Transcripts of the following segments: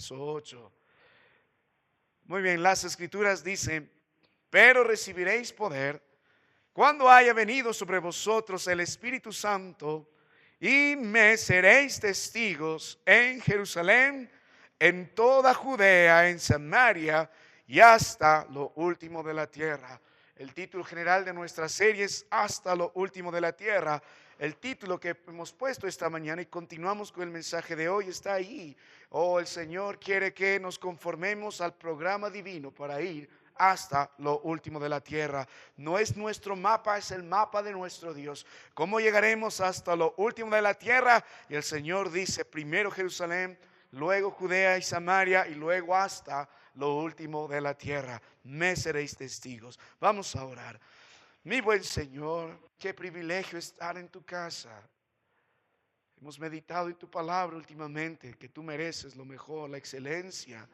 verso 8. Muy bien, las escrituras dicen, pero recibiréis poder cuando haya venido sobre vosotros el Espíritu Santo, y me seréis testigos en Jerusalén, en toda Judea, en Samaria y hasta lo último de la tierra. El título general de nuestra serie es Hasta lo último de la tierra. El título que hemos puesto esta mañana y continuamos con el mensaje de hoy está ahí. Oh, el Señor quiere que nos conformemos al programa divino para ir hasta lo último de la tierra. No es nuestro mapa, es el mapa de nuestro Dios. ¿Cómo llegaremos hasta lo último de la tierra? Y el Señor dice, primero Jerusalén, luego Judea y Samaria y luego hasta lo último de la tierra. Me seréis testigos. Vamos a orar. Mi buen Señor, qué privilegio estar en tu casa. Hemos meditado en tu palabra últimamente, que tú mereces lo mejor, la excelencia.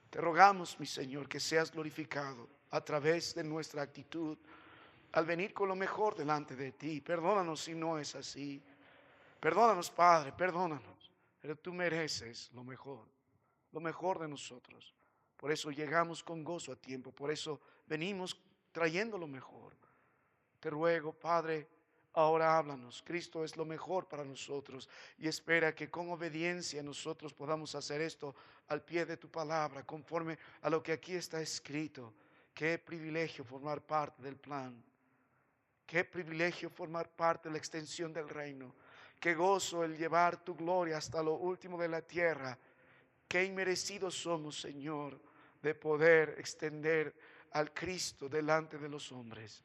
Te rogamos, mi Señor, que seas glorificado a través de nuestra actitud al venir con lo mejor delante de ti. Perdónanos si no es así. Perdónanos, Padre, perdónanos. Pero tú mereces lo mejor de nosotros. Por eso llegamos con gozo a tiempo. Por eso venimos trayendo lo mejor. Te ruego, Padre, ahora háblanos. Cristo es lo mejor para nosotros y espera que con obediencia nosotros podamos hacer esto al pie de tu palabra, conforme a lo que aquí está escrito. Qué privilegio formar parte del plan. Qué privilegio formar parte de la extensión del reino. Qué gozo el llevar tu gloria hasta lo último de la tierra. Qué inmerecidos somos, Señor, de poder extender al Cristo delante de los hombres.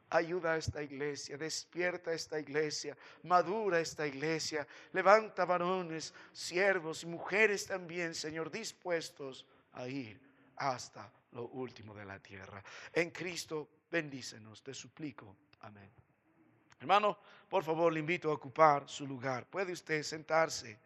Ayuda a esta iglesia, despierta a esta iglesia, madura esta iglesia, levanta varones, siervos y mujeres también, Señor, dispuestos a ir hasta lo último de la tierra. En Cristo, bendícenos, te suplico. Amén. Hermano, por favor, le invito a ocupar su lugar. ¿Puede usted sentarse?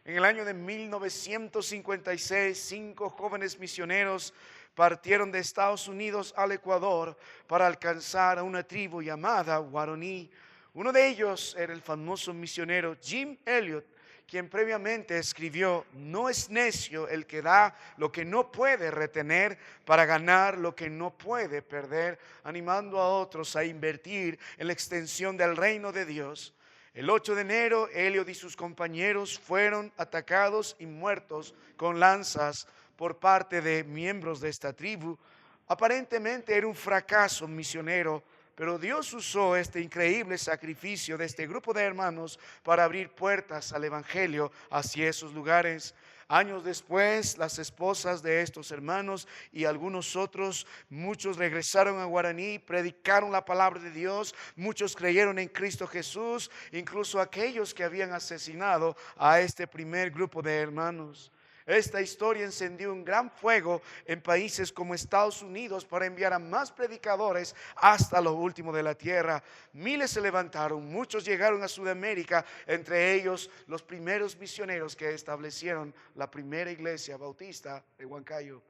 En el año de 1956, 5 jóvenes misioneros partieron de Estados Unidos al Ecuador para alcanzar a una tribu llamada Guaraní. Uno de ellos era el famoso misionero Jim Elliot, quien previamente escribió: no es necio el que da lo que no puede retener para ganar lo que no puede perder, animando a otros a invertir en la extensión del reino de Dios. El 8 de enero, Elliot y sus compañeros fueron atacados y muertos con lanzas por parte de miembros de esta tribu. Aparentemente era un fracaso misionero, pero Dios usó este increíble sacrificio de este grupo de hermanos para abrir puertas al evangelio hacia esos lugares. Años después, las esposas de estos hermanos y algunos otros, muchos regresaron a Guaraní, predicaron la palabra de Dios, muchos creyeron en Cristo Jesús, incluso aquellos que habían asesinado a este primer grupo de hermanos. Esta historia encendió un gran fuego en países como Estados Unidos para enviar a más predicadores hasta lo último de la tierra. Miles se levantaron, muchos llegaron a Sudamérica, entre ellos los primeros misioneros que establecieron la primera iglesia bautista de Huancayo.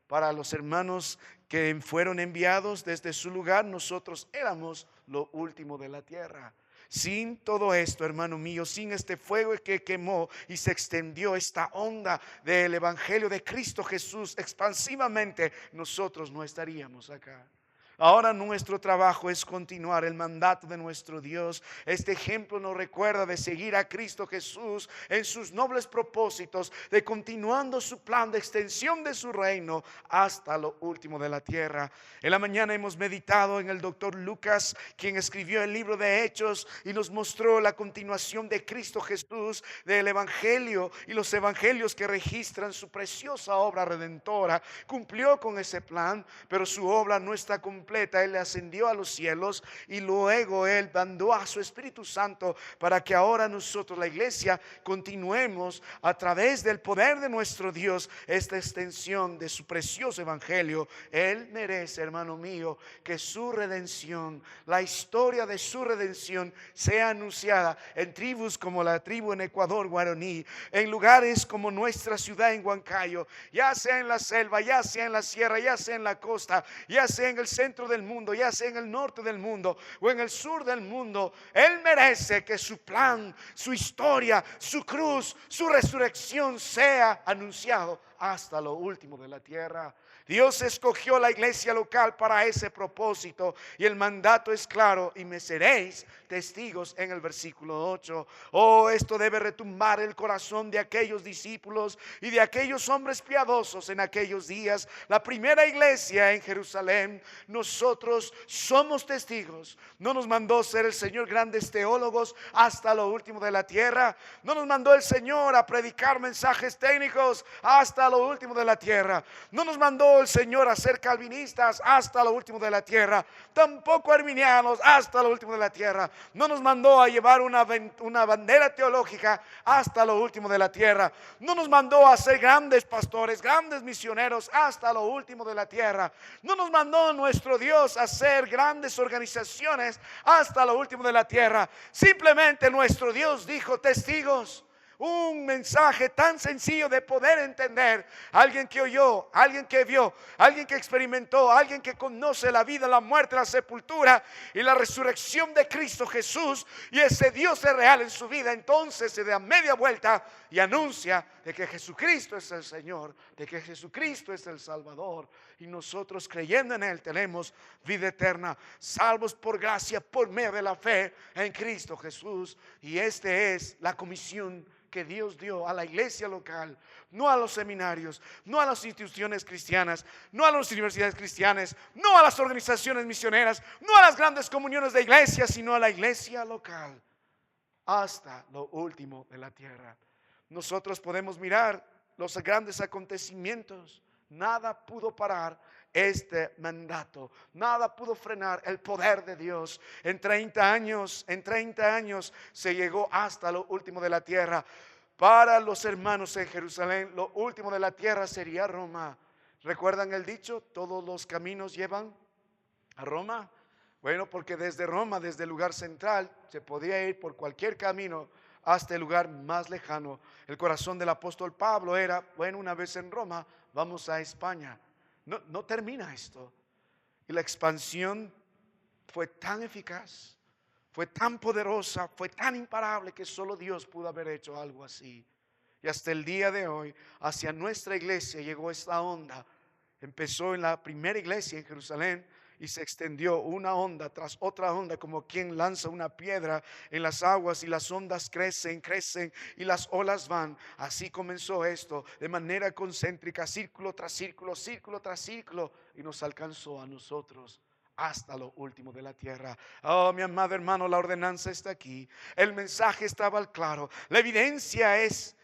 Para los hermanos que fueron enviados desde su lugar, nosotros éramos lo último de la tierra. Sin todo esto, hermano mío, sin este fuego que quemó y se extendió esta onda del evangelio de Cristo Jesús expansivamente, nosotros no estaríamos acá. Ahora nuestro trabajo es continuar el mandato de nuestro Dios. Este ejemplo nos recuerda de seguir a Cristo Jesús en sus nobles propósitos, de continuando su plan de extensión de su reino hasta lo último de la tierra. En la mañana hemos meditado en el doctor Lucas, quien escribió el libro de Hechos y nos mostró la continuación de Cristo Jesús, del evangelio y los evangelios que registran su preciosa obra redentora. Cumplió con ese plan, pero su obra no está completa. Él ascendió a los cielos y luego Él mandó a su Espíritu Santo para que ahora nosotros, la iglesia, continuemos a través del poder de nuestro Dios esta extensión de su precioso evangelio. Él merece, hermano mío, que su redención, la historia de su redención, sea anunciada en tribus como la tribu en Ecuador, Guaraní, en lugares como nuestra ciudad en Huancayo, ya sea en la selva, ya sea en la sierra, ya sea en la costa, ya sea en el centro centro del mundo, ya sea en el norte del mundo o en el sur del mundo, Él merece que su plan, su historia, su cruz, su resurrección sea anunciado hasta lo último de la tierra. Dios escogió la iglesia local para ese propósito y el mandato es claro: y me seréis testigos en el versículo 8. Oh, esto debe retumbar el corazón de aquellos discípulos y de aquellos hombres piadosos en aquellos días. La primera iglesia en Jerusalén, nosotros somos testigos. No nos mandó ser el Señor grandes teólogos hasta lo último de la tierra. No nos mandó el Señor a predicar mensajes técnicos hasta lo último de la tierra. No nos mandó el Señor a ser calvinistas hasta lo último de la tierra. Tampoco arminianos hasta lo último de la tierra. No nos mandó a llevar una bandera teológica hasta lo último de la tierra. No nos mandó a ser grandes pastores, grandes misioneros hasta lo último de la tierra. No nos mandó nuestro Dios a ser grandes organizaciones hasta lo último de la tierra. Simplemente nuestro Dios dijo: testigos. Un mensaje tan sencillo de poder entender. Alguien que oyó, alguien que vio, alguien que experimentó, alguien que conoce la vida, la muerte, la sepultura y la resurrección de Cristo Jesús, y ese Dios es real en su vida. Entonces se da media vuelta y anuncia de que Jesucristo es el Señor, de que Jesucristo es el Salvador, y nosotros, creyendo en Él, tenemos vida eterna, salvos por gracia por medio de la fe en Cristo Jesús. Y esta es la comisión que Dios dio a la iglesia local, no a los seminarios, no a las instituciones cristianas, no a las universidades cristianas, no a las organizaciones misioneras, no a las grandes comuniones de iglesias, sino a la iglesia local hasta lo último de la tierra. Nosotros podemos mirar los grandes acontecimientos. Nada pudo parar este mandato, nada pudo frenar el poder de Dios. En 30 años se llegó hasta lo último de la tierra. Para los hermanos en Jerusalén, lo último de la tierra sería Roma. ¿Recuerdan el dicho? Todos los caminos llevan a Roma. Bueno, porque desde Roma, desde el lugar central, se podía ir por cualquier camino hasta el lugar más lejano. El corazón del apóstol Pablo era: bueno, una vez en Roma, vamos a España. No termina esto. Y la expansión fue tan eficaz, fue tan poderosa, fue tan imparable, que solo Dios pudo haber hecho algo así. Y hasta el día de hoy, hacia nuestra iglesia llegó esta onda. Empezó en la primera iglesia en Jerusalén y se extendió una onda tras otra onda, como quien lanza una piedra en las aguas, y las ondas crecen y las olas van. Así comenzó esto, de manera concéntrica, círculo tras círculo, círculo tras círculo, y nos alcanzó a nosotros hasta lo último de la tierra. Oh, mi amado hermano, la ordenanza está aquí, el mensaje estaba claro, la evidencia es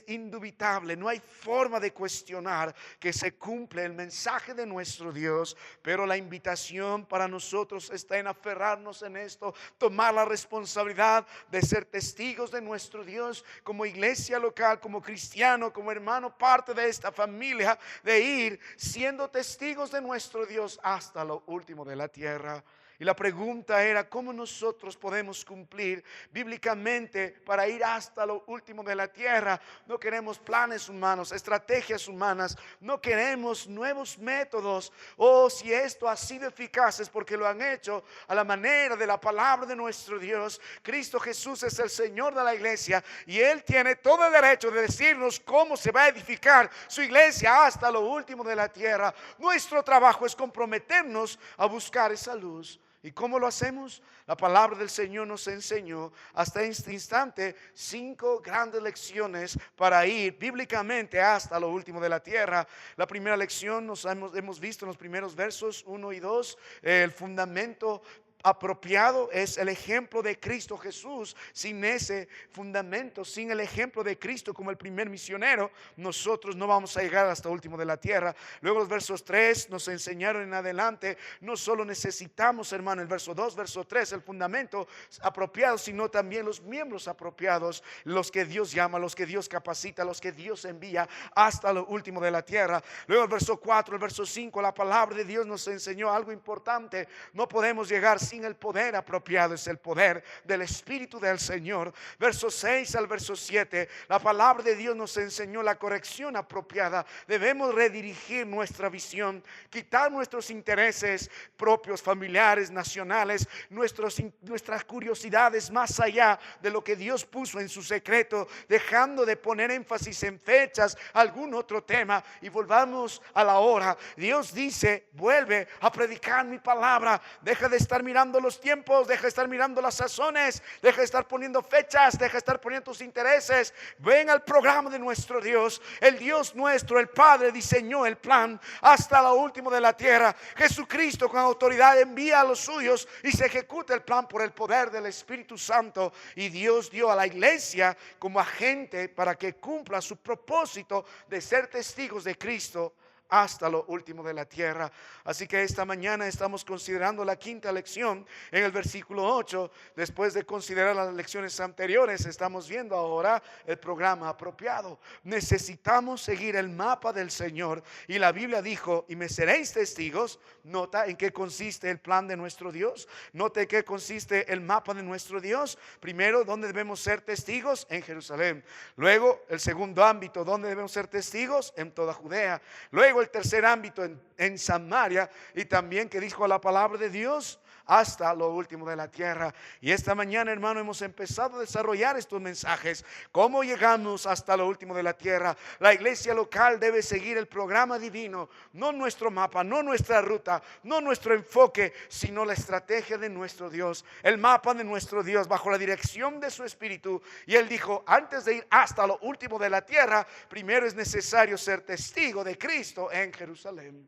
indubitable. No hay forma de cuestionar que se cumple el mensaje de nuestro Dios. Pero la invitación para nosotros está en aferrarnos en esto, tomar la responsabilidad de ser testigos de nuestro Dios como iglesia local, como cristiano, como hermano, parte de esta familia, de ir siendo testigos de nuestro Dios hasta lo último de la tierra. Y la pregunta era: ¿cómo nosotros podemos cumplir bíblicamente para ir hasta lo último de la tierra? No queremos planes humanos, estrategias humanas, no queremos nuevos métodos. Si esto ha sido eficaz, es porque lo han hecho a la manera de la palabra de nuestro Dios. Cristo Jesús es el Señor de la iglesia, y Él tiene todo el derecho de decirnos cómo se va a edificar su iglesia hasta lo último de la tierra. Nuestro trabajo es comprometernos a buscar esa luz. ¿Y cómo lo hacemos? La palabra del Señor nos enseñó hasta este instante 5 grandes lecciones para ir bíblicamente hasta lo último de la tierra. La primera lección hemos visto en los primeros versos 1 y 2, el fundamento apropiado es el ejemplo de Cristo Jesús. Sin ese fundamento, sin el ejemplo de Cristo como el primer misionero, nosotros no vamos a llegar hasta el último de la tierra. Luego los versos 3 nos enseñaron en adelante, no solo necesitamos, hermano, el verso 2, verso 3, el fundamento apropiado, sino también los miembros apropiados, los que Dios llama, los que Dios capacita, los que Dios envía hasta lo último de la tierra. Luego el verso 4, el verso 5, la palabra de Dios nos enseñó algo importante: no podemos llegar sin el poder apropiado. Es el poder del Espíritu del Señor. Versos 6 al verso 7, la palabra de Dios nos enseñó la corrección apropiada. Debemos redirigir nuestra visión, quitar nuestros intereses propios, familiares, nacionales, nuestras curiosidades más allá de lo que Dios puso en su secreto, dejando de poner énfasis en fechas, algún otro tema, y volvamos a la hora. Dios dice: vuelve a predicar mi palabra. Deja de estar mirando los tiempos, deja de estar mirando las sazones, deja de estar poniendo fechas, deja de estar poniendo tus intereses. Ven al programa de nuestro Dios. El Dios nuestro, el Padre, diseñó el plan hasta lo último de la tierra. Jesucristo con autoridad envía a los suyos y se ejecuta el plan por el poder del Espíritu Santo. Y Dios dio a la iglesia como agente para que cumpla su propósito de ser testigos de Cristo hasta lo último de la tierra. Así que esta mañana estamos considerando la quinta lección en el versículo 8. Después de considerar las lecciones anteriores, estamos viendo ahora el programa apropiado. Necesitamos seguir el mapa del Señor, y la Biblia dijo: y me seréis testigos. Nota en qué consiste el plan de nuestro Dios. Nota en qué consiste el mapa de nuestro Dios. Primero, ¿dónde debemos ser testigos? En Jerusalén. Luego, el segundo ámbito, ¿dónde debemos ser testigos? En toda Judea. Luego, el tercer ámbito, en Samaria, y también, que dijo la palabra de Dios, hasta lo último de la tierra. Y esta mañana, hermano, hemos empezado a desarrollar estos mensajes. ¿Cómo llegamos hasta lo último de la tierra? La iglesia local debe seguir el programa divino, no nuestro mapa, no nuestra ruta, no nuestro enfoque, sino la estrategia de nuestro Dios, el mapa de nuestro Dios bajo la dirección de su Espíritu. Y Él dijo: antes de ir hasta lo último de la tierra, primero es necesario ser testigo de Cristo en Jerusalén.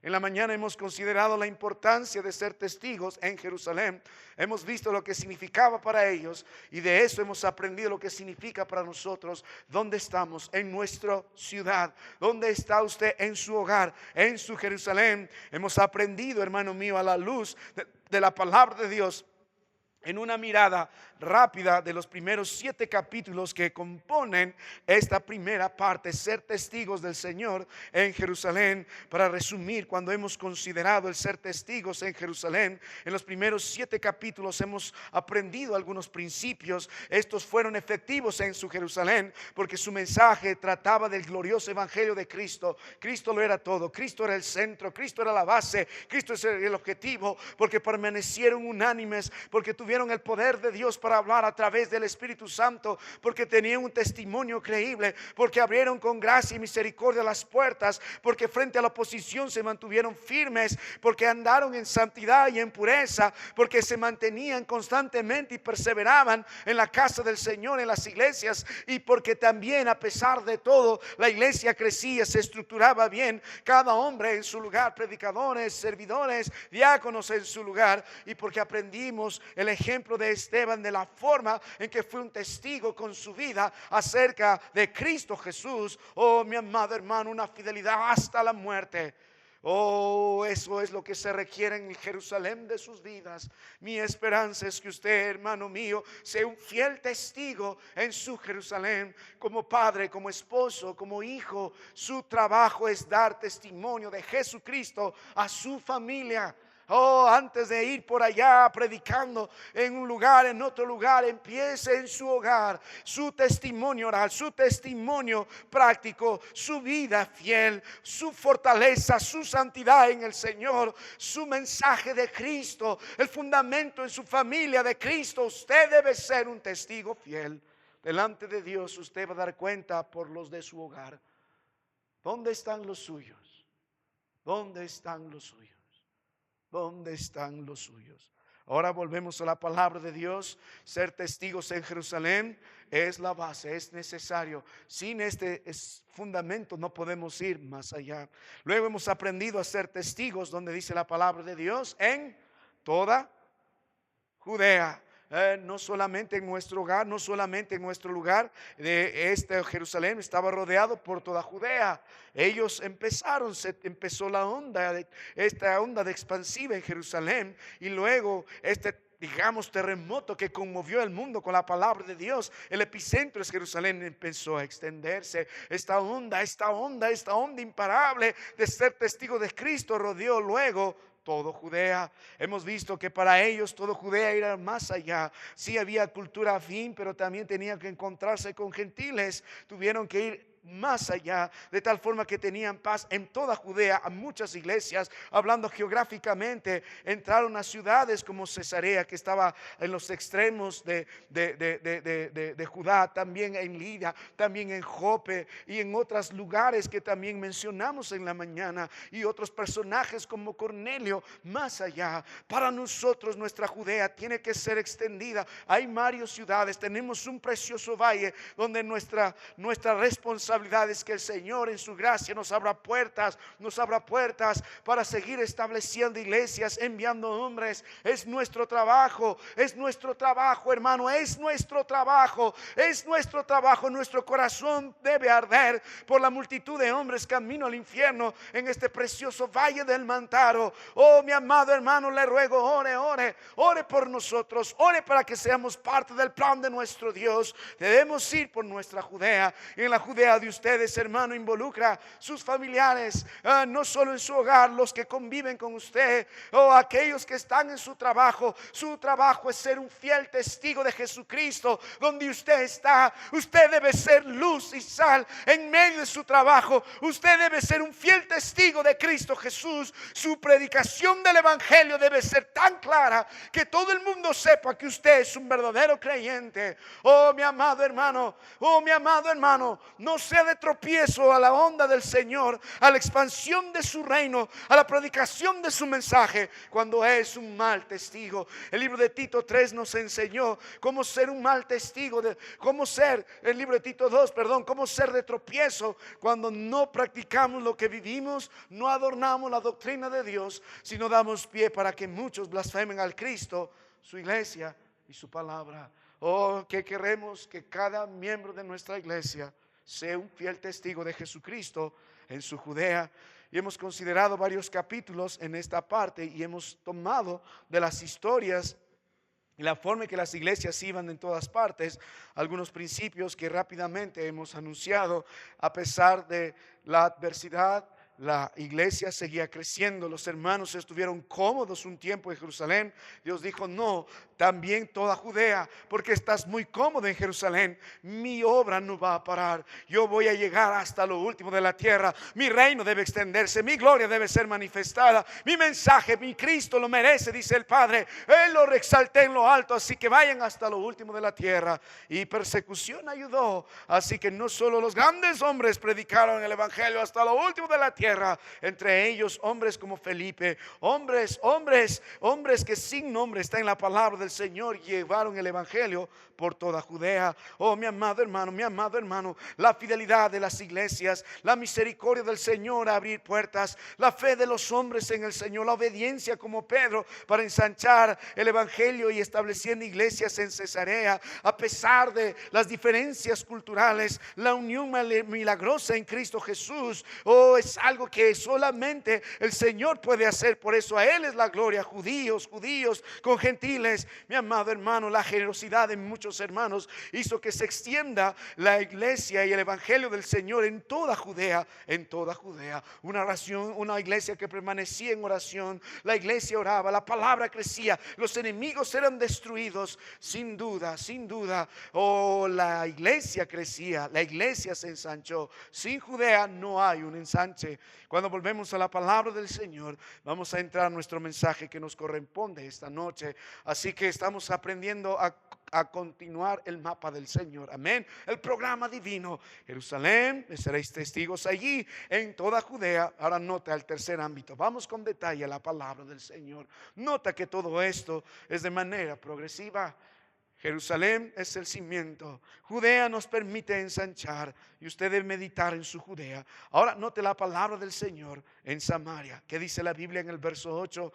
En la mañana hemos considerado la importancia de ser testigos en Jerusalén. Hemos visto lo que significaba para ellos, y de eso hemos aprendido lo que significa para nosotros. ¿Dónde estamos? En nuestra ciudad. ¿Dónde está usted? En su hogar, en su Jerusalén. Hemos aprendido, hermano mío, a la luz de la palabra de Dios, en una mirada rápida de los primeros 7 capítulos que componen esta primera parte, ser testigos del Señor en Jerusalén. Para resumir, cuando hemos considerado el ser testigos en Jerusalén, en los primeros 7 capítulos hemos aprendido algunos principios. Estos fueron efectivos en su Jerusalén porque su mensaje trataba del glorioso evangelio de Cristo. Cristo lo era todo, Cristo era el centro, Cristo era la base, Cristo es el objetivo, porque permanecieron unánimes, porque tuvieron el poder de Dios para hablar a través del Espíritu Santo, porque tenían un testimonio creíble, porque abrieron con gracia y misericordia las puertas, porque frente a la oposición se mantuvieron firmes, porque andaron en santidad y en pureza, porque se mantenían constantemente y perseveraban en la casa del Señor, en las iglesias, y porque también, a pesar de todo, la iglesia crecía, se estructuraba bien, cada hombre en su lugar, predicadores, servidores, diáconos en su lugar, y porque aprendimos el ejemplo de Esteban, de la forma en que fue un testigo con su vida acerca de Cristo Jesús. Oh, mi amado hermano, una fidelidad hasta la muerte. Oh, eso es lo que se requiere en Jerusalén de sus vidas. Mi esperanza es que usted, hermano mío, sea un fiel testigo en su Jerusalén, como padre, como esposo, como hijo. Su trabajo es dar testimonio de Jesucristo a su familia. Oh, antes de ir por allá predicando en un lugar, en otro lugar, empiece en su hogar, su testimonio oral, su testimonio práctico, su vida fiel, su fortaleza, su santidad en el Señor, su mensaje de Cristo, el fundamento en su familia de Cristo. Usted debe ser un testigo fiel. Delante de Dios usted va a dar cuenta por los de su hogar. ¿Dónde están los suyos? ¿Dónde están los suyos? ¿Dónde están los suyos? Ahora volvemos a la palabra de Dios. Ser testigos en Jerusalén es la base, es necesario. Sin este fundamento no podemos ir más allá. Luego hemos aprendido a ser testigos, donde dice la palabra de Dios, en toda Judea. No solamente en nuestro hogar, no solamente en nuestro lugar de Jerusalén estaba rodeado por toda Judea. Ellos empezó esta onda de expansiva en Jerusalén, y luego digamos terremoto que conmovió el mundo con la palabra de Dios. El epicentro es Jerusalén, empezó a extenderse. Esta onda imparable de ser testigo de Cristo rodeó luego todo Judea. Hemos visto que para ellos todo Judea era más allá. Sí había cultura afín, pero también tenían que encontrarse con gentiles. Tuvieron que ir más allá, de tal forma que tenían paz en toda Judea. A muchas iglesias, hablando geográficamente, entraron a ciudades como Cesarea, que estaba en los extremos de Judá, también en Lida, también en Jope y en otros lugares que también mencionamos en la mañana, y otros personajes como Cornelio más allá. Para nosotros nuestra Judea tiene que ser extendida. Hay varias ciudades, tenemos un precioso valle donde nuestra responsabilidad es que el Señor en su gracia nos abra puertas para seguir estableciendo iglesias, enviando hombres. Es nuestro trabajo, hermano, es nuestro trabajo. Nuestro corazón debe arder por la multitud de hombres camino al infierno en este precioso valle del Mantaro. Oh, mi amado hermano, le ruego, ore por nosotros, ore para que seamos parte del plan de nuestro Dios. Debemos ir por nuestra Judea, y en la Judea de ustedes, hermano, involucra sus familiares, no solo en su hogar, los que conviven con usted, o aquellos que están en su trabajo. Su trabajo es ser un fiel testigo de Jesucristo. Donde usted está, usted debe ser luz y sal en medio de su trabajo. Usted debe ser un fiel testigo de Cristo Jesús. Su predicación del evangelio debe ser tan clara que todo el mundo sepa que usted es un verdadero creyente. Oh, mi amado hermano, no sea de tropiezo a la onda del Señor, a la expansión de su reino, a la predicación de su mensaje, cuando es un mal testigo. El libro de Tito 3 nos enseñó cómo ser un mal testigo, el libro de Tito 2, cómo ser de tropiezo cuando no practicamos lo que vivimos, no adornamos la doctrina de Dios, sino damos pie para que muchos blasfemen al Cristo, su iglesia y su palabra. Oh, que queremos que cada miembro de nuestra iglesia sea un fiel testigo de Jesucristo en su Judea. Y hemos considerado varios capítulos en esta parte, y hemos tomado de las historias y la forma en que las iglesias iban en todas partes algunos principios que rápidamente hemos anunciado. A pesar de la adversidad, la iglesia seguía creciendo. Los hermanos estuvieron cómodos un tiempo en Jerusalén. Dios dijo: no, también toda Judea, porque estás muy cómodo en Jerusalén. Mi obra no va a parar. Yo voy a llegar hasta lo último de la tierra. Mi reino debe extenderse, mi gloria debe ser manifestada. Mi mensaje, mi Cristo lo merece, dice el Padre. Él lo exalté en lo alto, así que vayan hasta lo último de la tierra. Y persecución ayudó, así que no solo los grandes hombres predicaron el evangelio hasta lo último de la tierra, entre ellos hombres como Felipe, hombres que sin nombre está en la palabra del Señor, llevaron el evangelio por toda Judea. Oh, mi amado hermano, la fidelidad de las iglesias, la misericordia del Señor a abrir puertas, la fe de los hombres en el Señor, la obediencia como Pedro para ensanchar el evangelio y estableciendo iglesias en Cesarea, a pesar de las diferencias culturales, la unión milagrosa en Cristo Jesús. Oh, es algo que solamente el Señor puede hacer. Por eso a Él es la gloria. Judíos con gentiles. Mi amado hermano, la generosidad de muchos hermanos hizo que se extienda la iglesia y el evangelio del Señor en toda Judea, una iglesia que permanecía en oración. La iglesia oraba, la palabra crecía, los enemigos eran destruidos. Sin duda. Oh, la iglesia crecía, la iglesia se ensanchó. Sin Judea no hay un ensanche. Cuando volvemos a la palabra del Señor, vamos a entrar a nuestro mensaje que nos corresponde esta noche. Así que estamos aprendiendo a continuar el mapa del Señor. Amén. El programa divino. Jerusalén, seréis testigos allí en toda Judea. Ahora nota el tercer ámbito. Vamos con detalle a la palabra del Señor. Nota que todo esto es de manera progresiva. Jerusalén es el cimiento. Judea nos permite ensanchar, y usted debe meditar en su Judea. Ahora note la palabra del Señor en Samaria. ¿Qué dice la Biblia en el verso 8?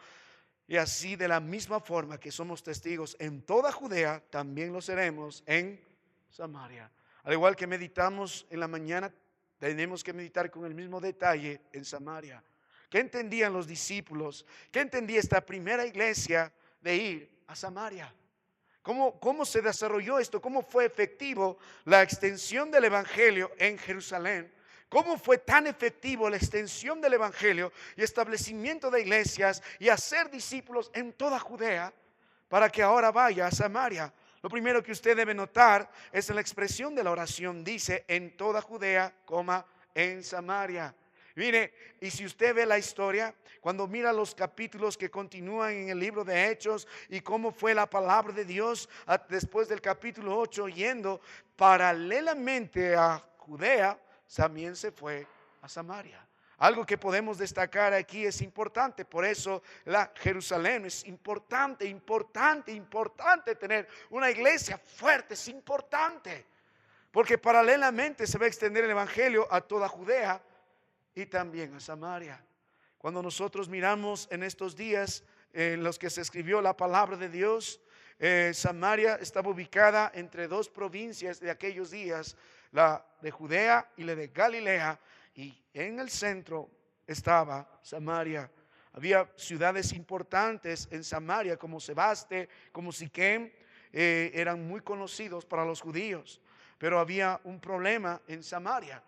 Y así, de la misma forma que somos testigos en toda Judea, también lo seremos en Samaria. Al igual que meditamos en la mañana, tenemos que meditar con el mismo detalle en Samaria. ¿Qué entendían los discípulos? ¿Qué entendía esta primera iglesia de ir a Samaria? ¿Cómo se desarrolló esto? ¿Cómo fue efectivo la extensión del evangelio en Jerusalén? ¿Cómo fue tan efectivo la extensión del evangelio y establecimiento de iglesias y hacer discípulos en toda Judea para que ahora vaya a Samaria? Lo primero que usted debe notar es en la expresión de la oración. Dice en toda Judea, en Samaria. Mire, y si usted ve la historia, cuando mira los capítulos que continúan en el libro de Hechos y cómo fue la palabra de Dios después del capítulo 8, yendo paralelamente a Judea, también se fue a Samaria. Algo que podemos destacar aquí es importante. Por eso la Jerusalén es importante tener una iglesia fuerte. Es importante porque paralelamente se va a extender el evangelio a toda Judea y también a Samaria. Cuando nosotros miramos en estos días en los que se escribió la palabra de Dios, Samaria estaba ubicada entre dos provincias de aquellos días, la de Judea y la de Galilea, y en el centro estaba Samaria. Había ciudades importantes en Samaria como Sebaste, como Siquem, eran muy conocidos para los judíos, pero había un problema en Samaria.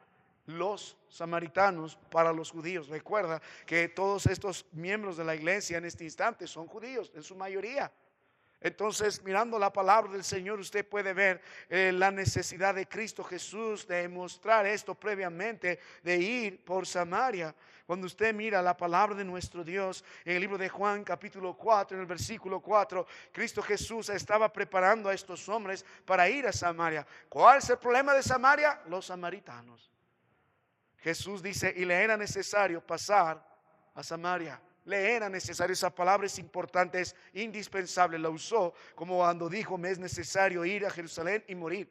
Los samaritanos para los judíos. Recuerda que todos estos miembros de la iglesia en este instante son judíos en su mayoría. Entonces, mirando la palabra del Señor, usted puede ver la necesidad de Cristo Jesús de mostrar esto previamente, de ir por Samaria. Cuando usted mira la palabra de nuestro Dios en el libro de Juan capítulo 4, en el versículo 4, Cristo Jesús estaba preparando a estos hombres para ir a Samaria. ¿Cuál es el problema de Samaria? Los samaritanos. Jesús dice, y le era necesario pasar a Samaria. Le era necesario, esa palabra es importante, es indispensable. La usó como cuando dijo, me es necesario ir a Jerusalén y morir,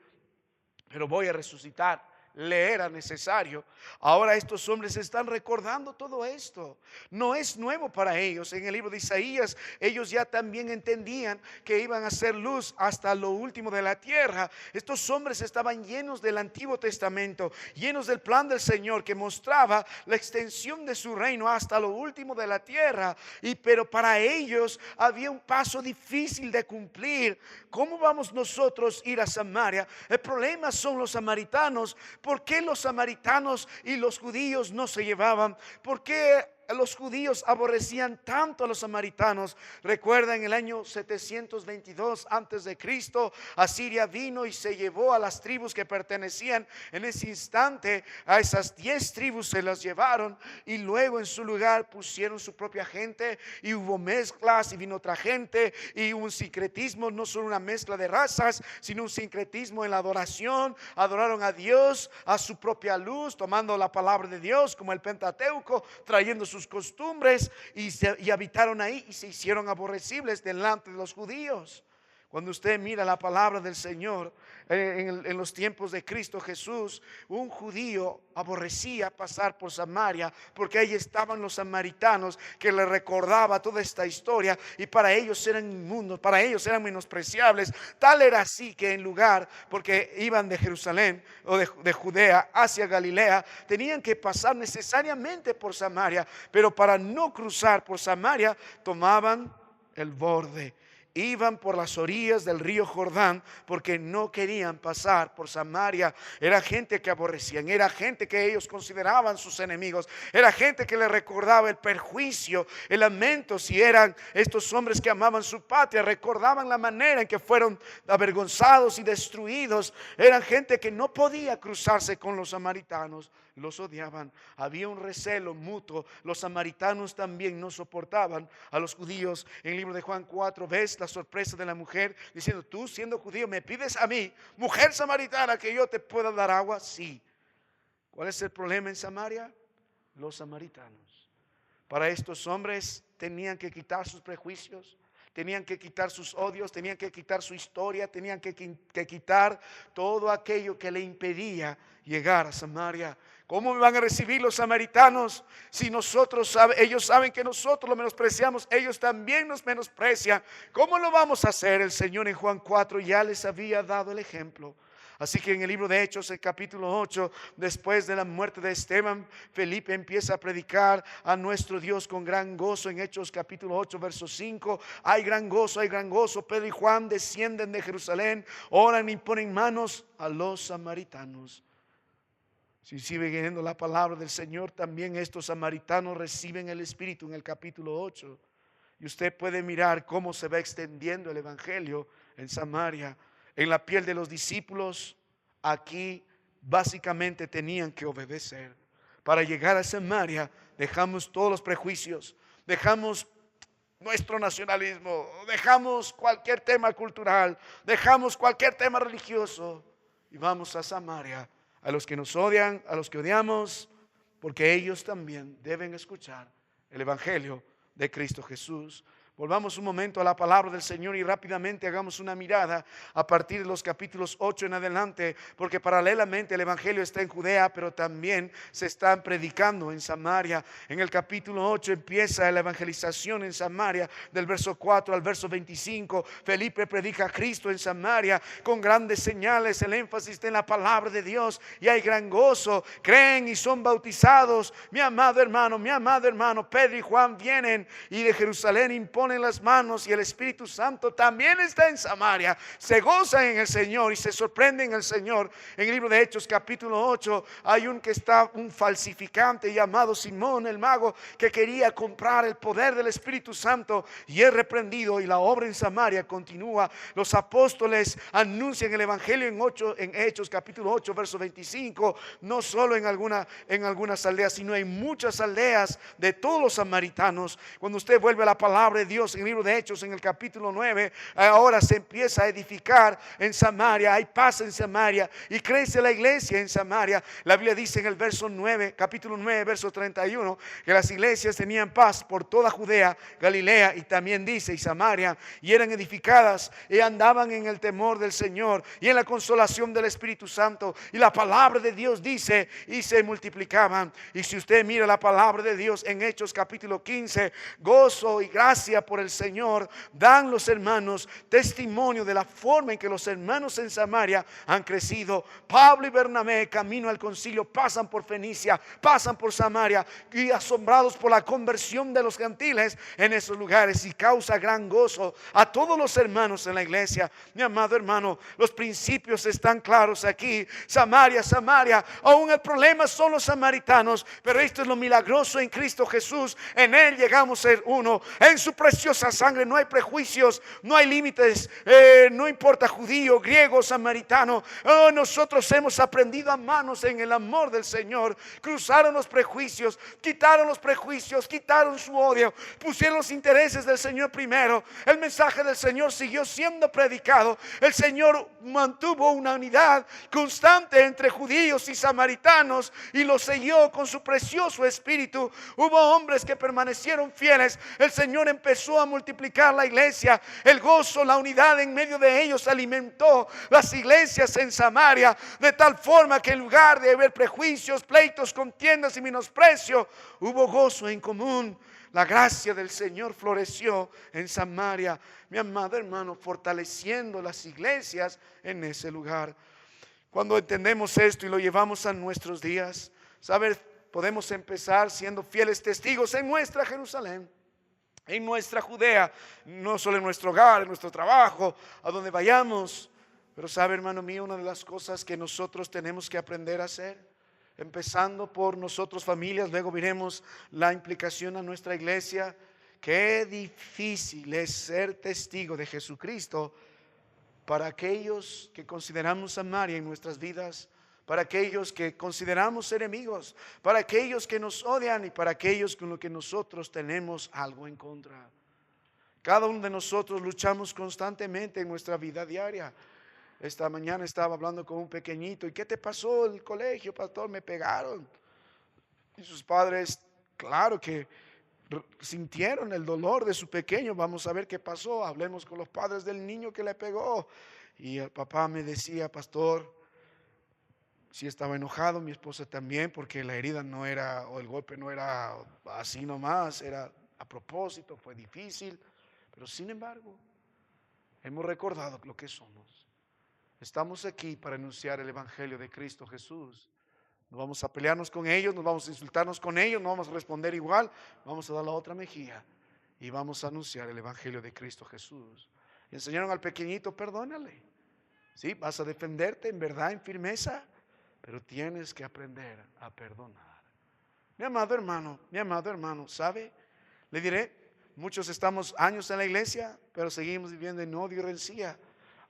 pero voy a resucitar. Le era necesario. Ahora estos hombres están recordando todo esto. No es nuevo para ellos. En el libro de Isaías ellos ya también entendían que iban a ser luz hasta lo último de la tierra. Estos hombres estaban llenos del Antiguo Testamento, llenos del plan del Señor que mostraba la extensión de su reino hasta lo último de la tierra. Pero para ellos había un paso difícil de cumplir. ¿Cómo vamos nosotros a ir a Samaria? El problema son los samaritanos. ¿Por qué los samaritanos y los judíos no se llevaban? ¿Por qué los judíos aborrecían tanto a los samaritanos? Recuerda, en el año 722 antes de Cristo, Asiria vino y se llevó a las tribus que pertenecían en ese instante. A esas 10 tribus se las llevaron y luego en su lugar pusieron su propia gente, y hubo mezclas y vino otra gente, y hubo un sincretismo, no solo una mezcla de razas, sino un sincretismo en la adoración. Adoraron a Dios a su propia luz, tomando la palabra de Dios como el Pentateuco, trayendo sus costumbres, y habitaron ahí y se hicieron aborrecibles delante de los judíos. Cuando usted mira la palabra del Señor en los tiempos de Cristo Jesús, un judío aborrecía pasar por Samaria porque ahí estaban los samaritanos que le recordaba toda esta historia, y para ellos eran inmundos, para ellos eran menospreciables. Tal era así que en lugar, porque iban de Jerusalén o de Judea hacia Galilea, tenían que pasar necesariamente por Samaria, pero para no cruzar por Samaria tomaban el borde. Iban por las orillas del río Jordán porque no querían pasar por Samaria. Era gente que aborrecían, era gente que ellos consideraban sus enemigos, era gente que les recordaba el perjuicio, el lamento. Si eran estos hombres que amaban su patria, recordaban la manera en que fueron avergonzados y destruidos. Eran gente que no podía cruzarse con los samaritanos. Los odiaban, había un recelo mutuo. Los samaritanos también no soportaban a los judíos. En el libro de Juan 4 ves la sorpresa de la mujer diciendo, tú siendo judío me pides a mí, mujer samaritana, que yo te pueda dar agua. Sí. ¿Cuál es el problema en Samaria? Los samaritanos. Para estos hombres tenían que quitar sus prejuicios, tenían que quitar sus odios, tenían que quitar su historia, tenían que quitar todo aquello que le impedía llegar a Samaria. ¿Cómo me van a recibir los samaritanos si ellos saben que nosotros los menospreciamos? Ellos también nos menosprecian. ¿Cómo lo vamos a hacer? El Señor en Juan 4 ya les había dado el ejemplo. Así que en el libro de Hechos, el capítulo 8, después de la muerte de Esteban, Felipe empieza a predicar a nuestro Dios con gran gozo. En Hechos capítulo 8, verso 5, hay gran gozo, hay gran gozo. Pedro y Juan descienden de Jerusalén, oran y ponen manos a los samaritanos. Si sigue leyendo la palabra del Señor, también estos samaritanos reciben el Espíritu en el capítulo 8. Y usted puede mirar cómo se va extendiendo el Evangelio en Samaria. En la piel de los discípulos, aquí básicamente tenían que obedecer. Para llegar a Samaria, dejamos todos los prejuicios, dejamos nuestro nacionalismo, dejamos cualquier tema cultural, dejamos cualquier tema religioso y vamos a Samaria. A los que nos odian, a los que odiamos, porque ellos también deben escuchar el Evangelio de Cristo Jesús. Volvamos un momento a la palabra del Señor y rápidamente hagamos una mirada a partir de los capítulos 8 en adelante, porque paralelamente el Evangelio está en Judea, pero también se está predicando en Samaria. En el capítulo 8 empieza la evangelización en Samaria, del verso 4 al verso 25. Felipe predica a Cristo en Samaria con grandes señales, el énfasis está en la palabra de Dios y hay gran gozo. Creen y son bautizados. Mi amado hermano, Pedro y Juan vienen y de Jerusalén imponen las manos y el Espíritu Santo también está en Samaria. Se gozan en el Señor y se sorprenden en el Señor. En el libro de Hechos capítulo 8 hay un falsificante llamado Simón el mago que quería comprar el poder del Espíritu Santo y es reprendido y la obra en Samaria continúa. Los apóstoles anuncian el Evangelio en Hechos capítulo 8 verso 25, no solo en algunas aldeas, sino en muchas aldeas de todos los samaritanos. Cuando usted vuelve a la palabra de Dios en el libro de Hechos en el capítulo 9, ahora se empieza a edificar en Samaria, hay paz en Samaria y crece la iglesia en Samaria. La Biblia dice en el verso 9, capítulo 9 verso 31, que las iglesias tenían paz por toda Judea, Galilea y también dice y Samaria, y eran edificadas y andaban en el temor del Señor y en la consolación del Espíritu Santo, y la palabra de Dios dice y se multiplicaban. Y si usted mira la palabra de Dios en Hechos capítulo 15, gozo y gracia por el Señor dan los hermanos testimonio de la forma en que los hermanos en Samaria han crecido. Pablo y Bernabé camino al concilio pasan por Fenicia, pasan por Samaria y asombrados por la conversión de los gentiles en esos lugares, y causa gran gozo a todos los hermanos en la iglesia. Mi amado hermano, los principios están claros aquí. Samaria, aún el problema son los samaritanos, pero esto es lo milagroso en Cristo Jesús. En Él llegamos a ser uno. En su preciosa sangre no hay prejuicios, no hay límites, no importa judío, griego, samaritano. Nosotros hemos aprendido a manos en el amor del Señor. Cruzaron los prejuicios, quitaron su odio, pusieron los intereses del Señor primero. El mensaje del Señor siguió siendo predicado. El Señor mantuvo una unidad constante entre judíos y samaritanos y lo selló con su precioso espíritu. Hubo hombres que permanecieron fieles. El Señor empezó a multiplicar la iglesia. El gozo, la unidad en medio de ellos alimentó las iglesias en Samaria, de tal forma que en lugar de haber prejuicios, pleitos, contiendas y menosprecio, hubo gozo en común. La gracia del Señor floreció en Samaria, mi amado hermano, fortaleciendo las iglesias en ese lugar. Cuando entendemos esto y lo llevamos a nuestros días, ¿sabes? Podemos empezar siendo fieles testigos en nuestra Jerusalén, en nuestra Judea, no solo en nuestro hogar, en nuestro trabajo, a donde vayamos. Pero sabe, hermano mío, una de las cosas que nosotros tenemos que aprender a hacer, empezando por nosotros familias, luego veremos la implicación a nuestra iglesia. Qué difícil es ser testigo de Jesucristo para aquellos que consideramos Samaria en nuestras vidas, para aquellos que consideramos enemigos, para aquellos que nos odian y para aquellos con los que nosotros tenemos algo en contra. Cada uno de nosotros luchamos constantemente en nuestra vida diaria. Esta mañana estaba hablando con un pequeñito. ¿Y qué te pasó en el colegio, pastor? Me pegaron. Y sus padres, claro que sintieron el dolor de su pequeño. Vamos a ver qué pasó. Hablemos con los padres del niño que le pegó. Y el papá me decía, pastor, sí estaba enojado, mi esposa también, porque la herida no era, o el golpe no era así nomás, era a propósito, fue difícil. Pero sin embargo, hemos recordado lo que somos. Estamos aquí para anunciar el Evangelio de Cristo Jesús. No vamos a pelearnos con ellos, no vamos a insultarnos con ellos, no vamos a responder igual. Vamos a dar la otra mejilla y vamos a anunciar el Evangelio de Cristo Jesús. Y enseñaron al pequeñito, perdónale. ¿Sí? Vas a defenderte en verdad, en firmeza. pero tienes que aprender a perdonar. Mi amado hermano, ¿sabe? Le diré, muchos estamos años en la iglesia, pero seguimos viviendo en odio y rencilla,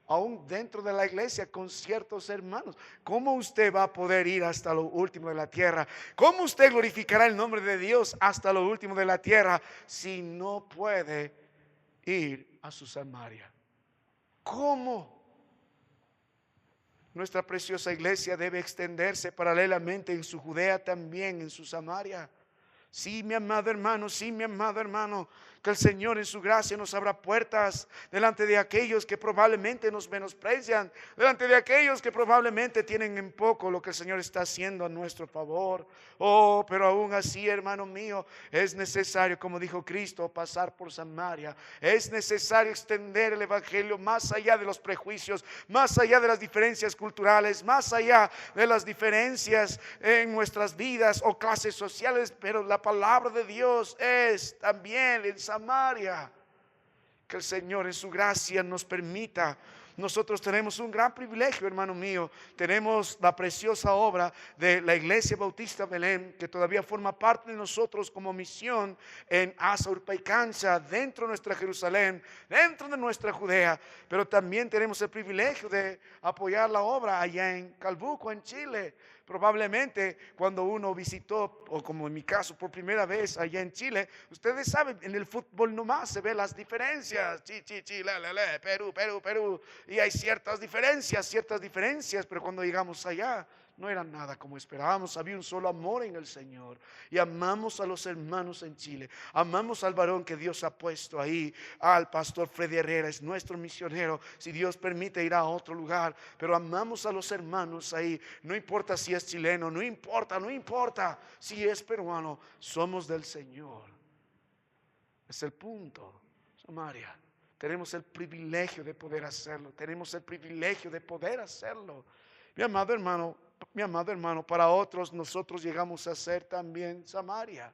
aún dentro de la iglesia con ciertos hermanos. ¿Cómo usted va a poder ir hasta lo último de la tierra? ¿Cómo usted glorificará el nombre de Dios hasta lo último de la tierra si no puede ir a su Samaria? ¿Cómo? Nuestra preciosa iglesia debe extenderse paralelamente en su Judea, también en su Samaria. Sí, mi amado hermano, que el Señor en su gracia nos abra puertas delante de aquellos que probablemente nos menosprecian, delante de aquellos que probablemente tienen en poco lo que el Señor está haciendo a nuestro favor. Oh, pero aún así, hermano mío, es necesario, como dijo Cristo, pasar por Samaria. Es necesario extender el evangelio más allá de los prejuicios, más allá de las diferencias culturales, más allá de las diferencias en nuestras vidas o clases sociales, pero la palabra de Dios es también en Samaria. Que el Señor en su gracia nos permita. Nosotros tenemos un gran privilegio, hermano mío. Tenemos la preciosa obra de la Iglesia Bautista Belén, que todavía forma parte de nosotros como misión en Asa, Urpa y Cancha, dentro de nuestra Jerusalén, dentro de nuestra Judea. Pero también tenemos el privilegio de apoyar la obra allá en Calbuco, en Chile. Probablemente cuando uno visitó, o como en mi caso por primera vez allá en Chile, ustedes saben, en el fútbol nomás se ven las diferencias. Perú. Y hay ciertas diferencias, pero cuando llegamos allá no era nada como esperábamos. Había un solo amor en el Señor. Y amamos a los hermanos en Chile. Amamos al varón que Dios ha puesto ahí. Al pastor Freddy Herrera, es nuestro misionero. Si Dios permite, irá a otro lugar. Pero amamos a los hermanos ahí. No importa si es chileno, no importa si es peruano. Somos del Señor. Es el punto. Samaria. Tenemos el privilegio de poder hacerlo. Mi amado hermano, para otros nosotros llegamos a ser también Samaria.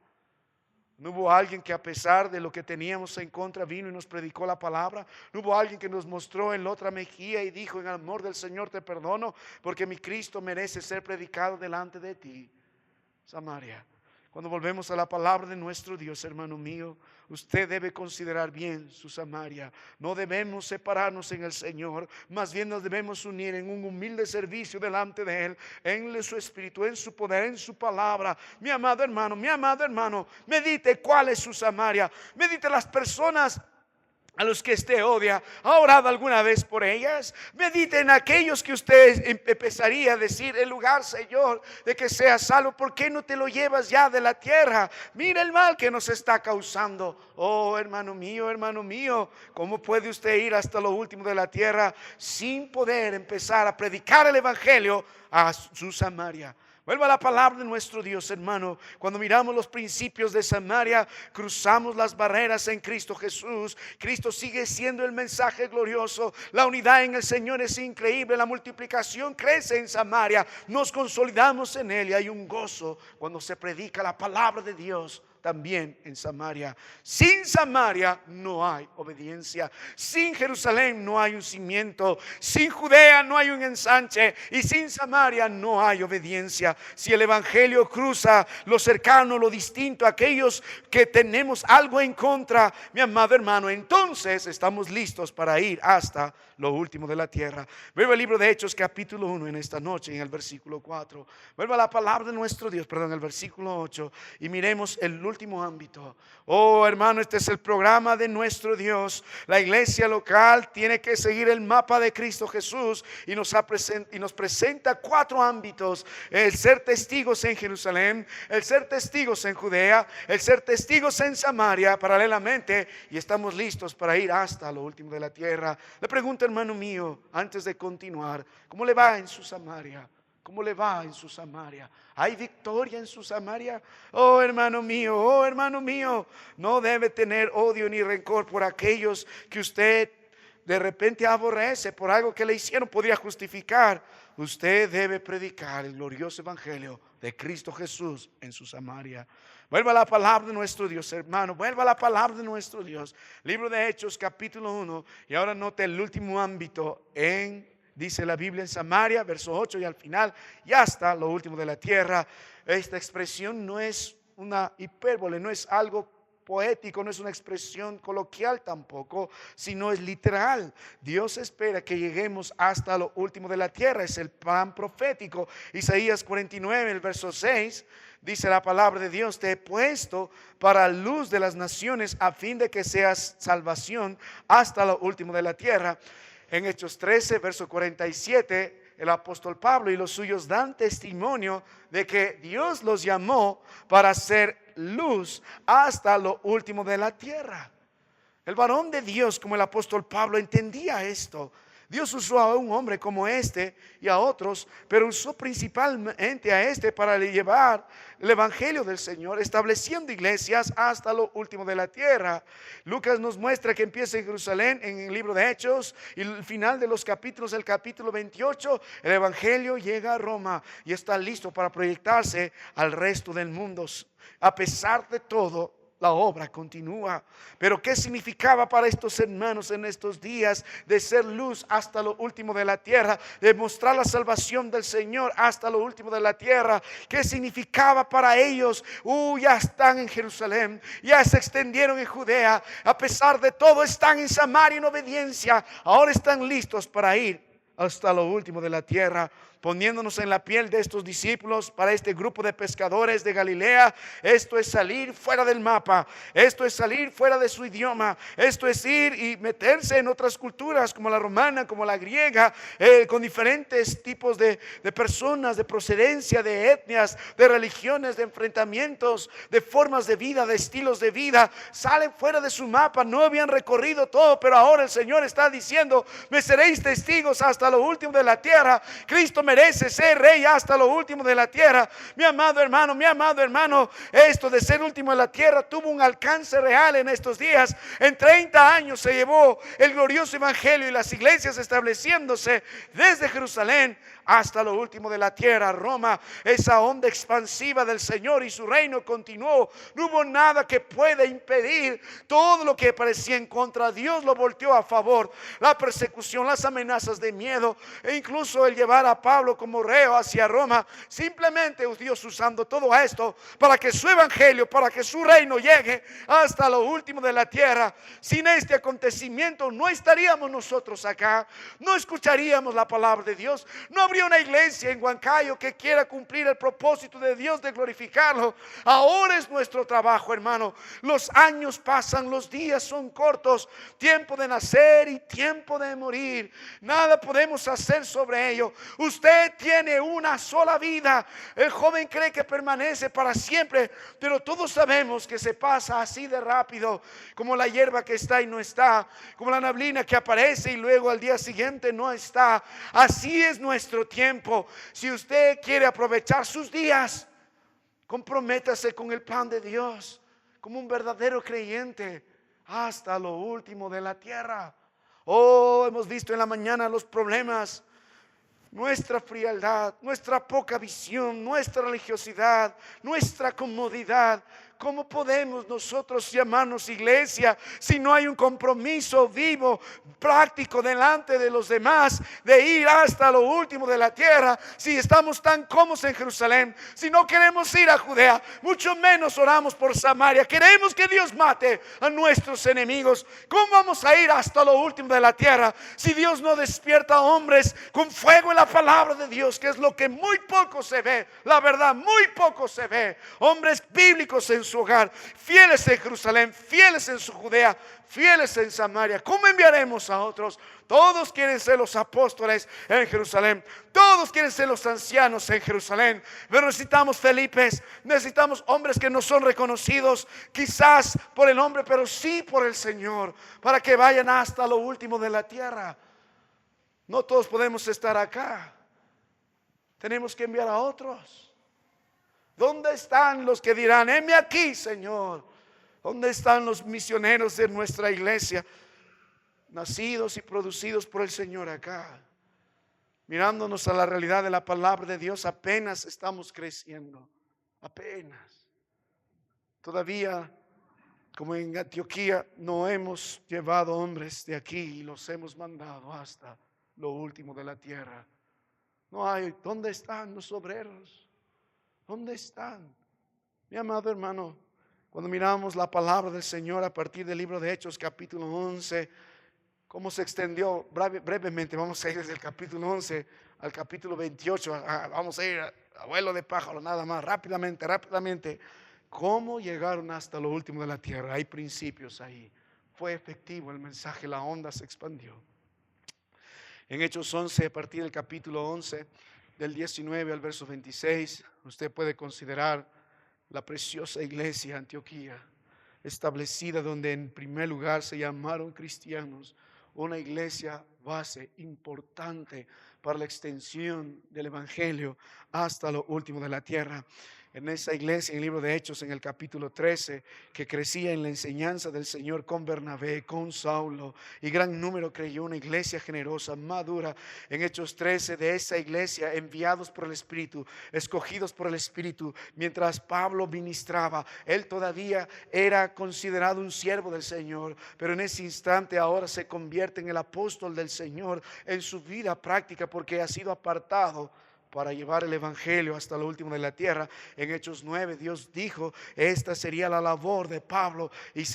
No hubo alguien que, a pesar de lo que teníamos en contra, vino y nos predicó la palabra. No hubo alguien que nos mostró en la otra mejilla y dijo: en el amor del Señor te perdono, porque mi Cristo merece ser predicado delante de ti. Samaria. Cuando volvemos a la palabra de nuestro Dios, hermano mío, usted debe considerar bien su Samaria. No debemos separarnos en el Señor, más bien nos debemos unir en un humilde servicio delante de Él, en su espíritu, en su poder, en su palabra. Mi amado hermano, medite cuál es su Samaria. Medite las personas a los que usted odia. ¿Ha orado alguna vez por ellas? Medite en aquellos que usted empezaría a decir: en lugar, Señor, de que seas salvo, ¿por qué no te lo llevas ya de la tierra? Mira el mal que nos está causando. Oh, hermano mío, ¿cómo puede usted ir hasta lo último de la tierra sin poder empezar a predicar el evangelio a su Samaria? Vuelva a la palabra de nuestro Dios, hermano. Cuando miramos los principios de Samaria, cruzamos las barreras en Cristo Jesús. Cristo sigue siendo el mensaje glorioso. La unidad en el Señor es increíble. La multiplicación crece en Samaria. Nos consolidamos en Él y hay un gozo cuando se predica la palabra de Dios. También en Samaria. Sin Samaria no hay obediencia. Sin Jerusalén no hay un cimiento. Sin Judea no hay un ensanche. Y sin Samaria no hay obediencia. Si el evangelio cruza lo cercano, lo distinto, aquellos que tenemos algo en contra, mi amado hermano, entonces estamos listos para ir hasta lo último de la tierra. Vuelva al libro de Hechos capítulo 1 en esta noche, en el versículo 4. Vuelva a la palabra de nuestro Dios, el versículo 8, y miremos el último ámbito. Oh, hermano, este es el programa de nuestro Dios. La iglesia local tiene que seguir el mapa de Cristo Jesús y nos presenta 4 ámbitos: el ser testigos en Jerusalén, el ser testigos en Judea, el ser testigos en Samaria paralelamente, y estamos listos para ir hasta lo último de la tierra. Le pregunto, hermano mío, antes de continuar, ¿cómo le va en su Samaria? ¿Cómo le va en su Samaria? ¿Hay victoria en su Samaria? Oh, hermano mío, no debe tener odio ni rencor por aquellos que usted de repente aborrece por algo que le hicieron. Podría justificar. Usted debe predicar el glorioso evangelio de Cristo Jesús en su Samaria. Vuelva a la palabra de nuestro Dios, hermano. Vuelva a la palabra de nuestro Dios. Libro de Hechos capítulo 1. Y ahora note el último ámbito en dice la Biblia, en Samaria, verso 8 y al final, y hasta lo último de la tierra. Esta expresión no es una hipérbole, no es algo poético, no es una expresión coloquial tampoco, sino es literal. Dios espera que lleguemos hasta lo último de la tierra, es el plan profético. Isaías 49, el verso 6, dice la palabra de Dios: te he puesto para luz de las naciones, a fin de que seas salvación hasta lo último de la tierra. En Hechos 13, verso 47, el apóstol Pablo y los suyos dan testimonio de que Dios los llamó para ser luz hasta lo último de la tierra. El varón de Dios, como el apóstol Pablo, entendía esto. Dios usó a un hombre como este y a otros, pero usó principalmente a este para llevar el evangelio del Señor, estableciendo iglesias hasta lo último de la tierra. Lucas nos muestra que empieza en Jerusalén, en el libro de Hechos, y el final de los capítulos, el capítulo 28, el evangelio llega a Roma y está listo para proyectarse al resto del mundo. A pesar de todo, la obra continúa. Pero ¿qué significaba para estos hermanos en estos días de ser luz hasta lo último de la tierra, de mostrar la salvación del Señor hasta lo último de la tierra? ¿Qué significaba para ellos? Ya están en Jerusalén, ya se extendieron en Judea, a pesar de todo están en Samaria en obediencia, ahora están listos para ir hasta lo último de la tierra. Poniéndonos en la piel de estos discípulos, para este grupo de pescadores de Galilea, esto es salir fuera del mapa, esto es salir fuera de su idioma, esto es ir y meterse en otras culturas como la romana, como la griega, con diferentes tipos de personas, de procedencia, de etnias, de religiones, de enfrentamientos, de formas de vida, de estilos de vida. Salen fuera de su mapa, no habían recorrido todo, pero ahora el Señor está diciendo: me seréis testigos hasta lo último de la tierra. Cristo merece ser rey hasta lo último de la tierra. Mi amado hermano, esto de ser último de la tierra tuvo un alcance real en estos días. En 30 años se llevó el glorioso evangelio y las iglesias estableciéndose desde Jerusalén hasta lo último de la tierra, Roma. Esa onda expansiva del Señor y su reino continuó. No hubo nada que pueda impedir todo lo que parecía en contra. Dios lo volteó a favor. La persecución, las amenazas de miedo, e incluso el llevar a Pablo como reo hacia Roma. Simplemente Dios usando todo esto para que su evangelio, para que su reino llegue hasta lo último de la tierra. Sin este acontecimiento no estaríamos nosotros acá, no escucharíamos la palabra de Dios, no habría una iglesia en Huancayo que quiera cumplir el propósito de Dios de glorificarlo. Ahora es nuestro trabajo, hermano. Los años pasan, los días son cortos, tiempo de nacer y tiempo de morir. Nada podemos hacer sobre ello. Usted tiene una sola vida. El joven cree que permanece para siempre, pero todos sabemos que se pasa así de rápido, como la hierba que está y no está, como la neblina que aparece y luego al día siguiente no está. Así es nuestro tiempo. Si usted quiere aprovechar sus días, comprométase con el plan de Dios como un verdadero creyente hasta lo último de la tierra. Hemos visto en la mañana los problemas, nuestra frialdad, nuestra poca visión, nuestra religiosidad, nuestra comodidad. ¿Cómo podemos nosotros llamarnos iglesia si no hay un compromiso vivo, práctico delante de los demás de ir hasta lo último de la tierra? Si estamos tan cómodos en Jerusalén, si no queremos ir a Judea, mucho menos oramos por Samaria. Queremos que Dios mate a nuestros enemigos. ¿Cómo vamos a ir hasta lo último de la tierra si Dios no despierta hombres con fuego en la palabra de Dios, que es lo que muy poco se ve? La verdad, muy poco se ve. Hombres bíblicos en su hogar, fieles en Jerusalén, fieles en su Judea, fieles en Samaria. ¿Cómo enviaremos a otros? Todos quieren ser los apóstoles en Jerusalén, todos quieren ser los ancianos en Jerusalén, pero necesitamos Felipes, necesitamos hombres que no son reconocidos quizás por el hombre, pero sí por el Señor, para que vayan hasta lo último de la tierra. No todos podemos estar acá, tenemos que enviar a otros. ¿Dónde están los que dirán: heme aquí, Señor? ¿Dónde están los misioneros de nuestra iglesia, nacidos y producidos por el Señor acá? Mirándonos a la realidad de la palabra de Dios, apenas estamos creciendo, apenas. Todavía, como en Antioquía, no hemos llevado hombres de aquí y los hemos mandado hasta lo último de la tierra. No hay. ¿Dónde están los obreros? ¿Dónde están? Mi amado hermano, cuando miramos la palabra del Señor a partir del libro de Hechos capítulo 11, cómo se extendió brevemente, vamos a ir desde el capítulo 11 al capítulo 28, vamos a ir a vuelo de pájaro nada más, rápidamente, cómo llegaron hasta lo último de la tierra. Hay principios ahí. Fue efectivo el mensaje, la onda se expandió. En Hechos 11, a partir del capítulo 11, del 19 al verso 26, usted puede considerar la preciosa iglesia de Antioquía, establecida donde en primer lugar se llamaron cristianos, una iglesia base importante para la extensión del evangelio hasta lo último de la tierra. En esa iglesia, en el libro de Hechos, en el capítulo 13, que crecía en la enseñanza del Señor con Bernabé, con Saulo, y gran número creyó, una iglesia generosa, madura. En Hechos 13, de esa iglesia, enviados por el Espíritu, escogidos por el Espíritu, mientras Pablo ministraba, él todavía era considerado un siervo del Señor, pero en ese instante ahora se convierte en el apóstol del Señor en su vida práctica, porque ha sido apartado para llevar el evangelio hasta lo último de la tierra. En Hechos 9 Dios dijo: esta sería la labor de Pablo, y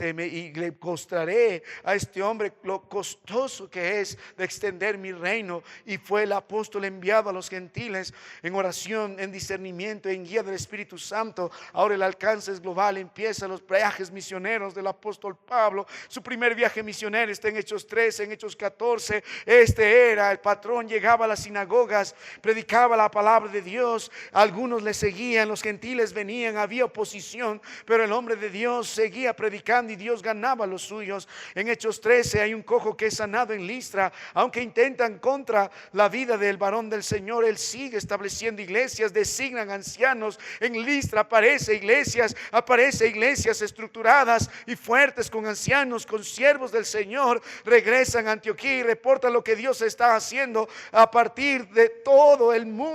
le mostraré a este hombre lo costoso que es de extender mi reino. Y fue el apóstol enviado a los gentiles en oración, en discernimiento, en guía del Espíritu Santo. Ahora el alcance es global, empiezan los viajes misioneros del apóstol Pablo. Su primer viaje misionero está en Hechos 13, en Hechos 14. Este era el patrón, llegaba a las sinagogas, predicaba la palabra de Dios, algunos le seguían, los gentiles venían, había oposición, pero el hombre de Dios seguía predicando y Dios ganaba a los suyos. En Hechos 13 hay un cojo que es sanado en Listra. Aunque intentan contra la vida del varón del Señor, él sigue estableciendo iglesias, designan ancianos. En Listra aparece iglesias estructuradas y fuertes, con ancianos, con siervos del Señor. Regresan a Antioquía y reportan lo que Dios está haciendo a partir de todo el mundo,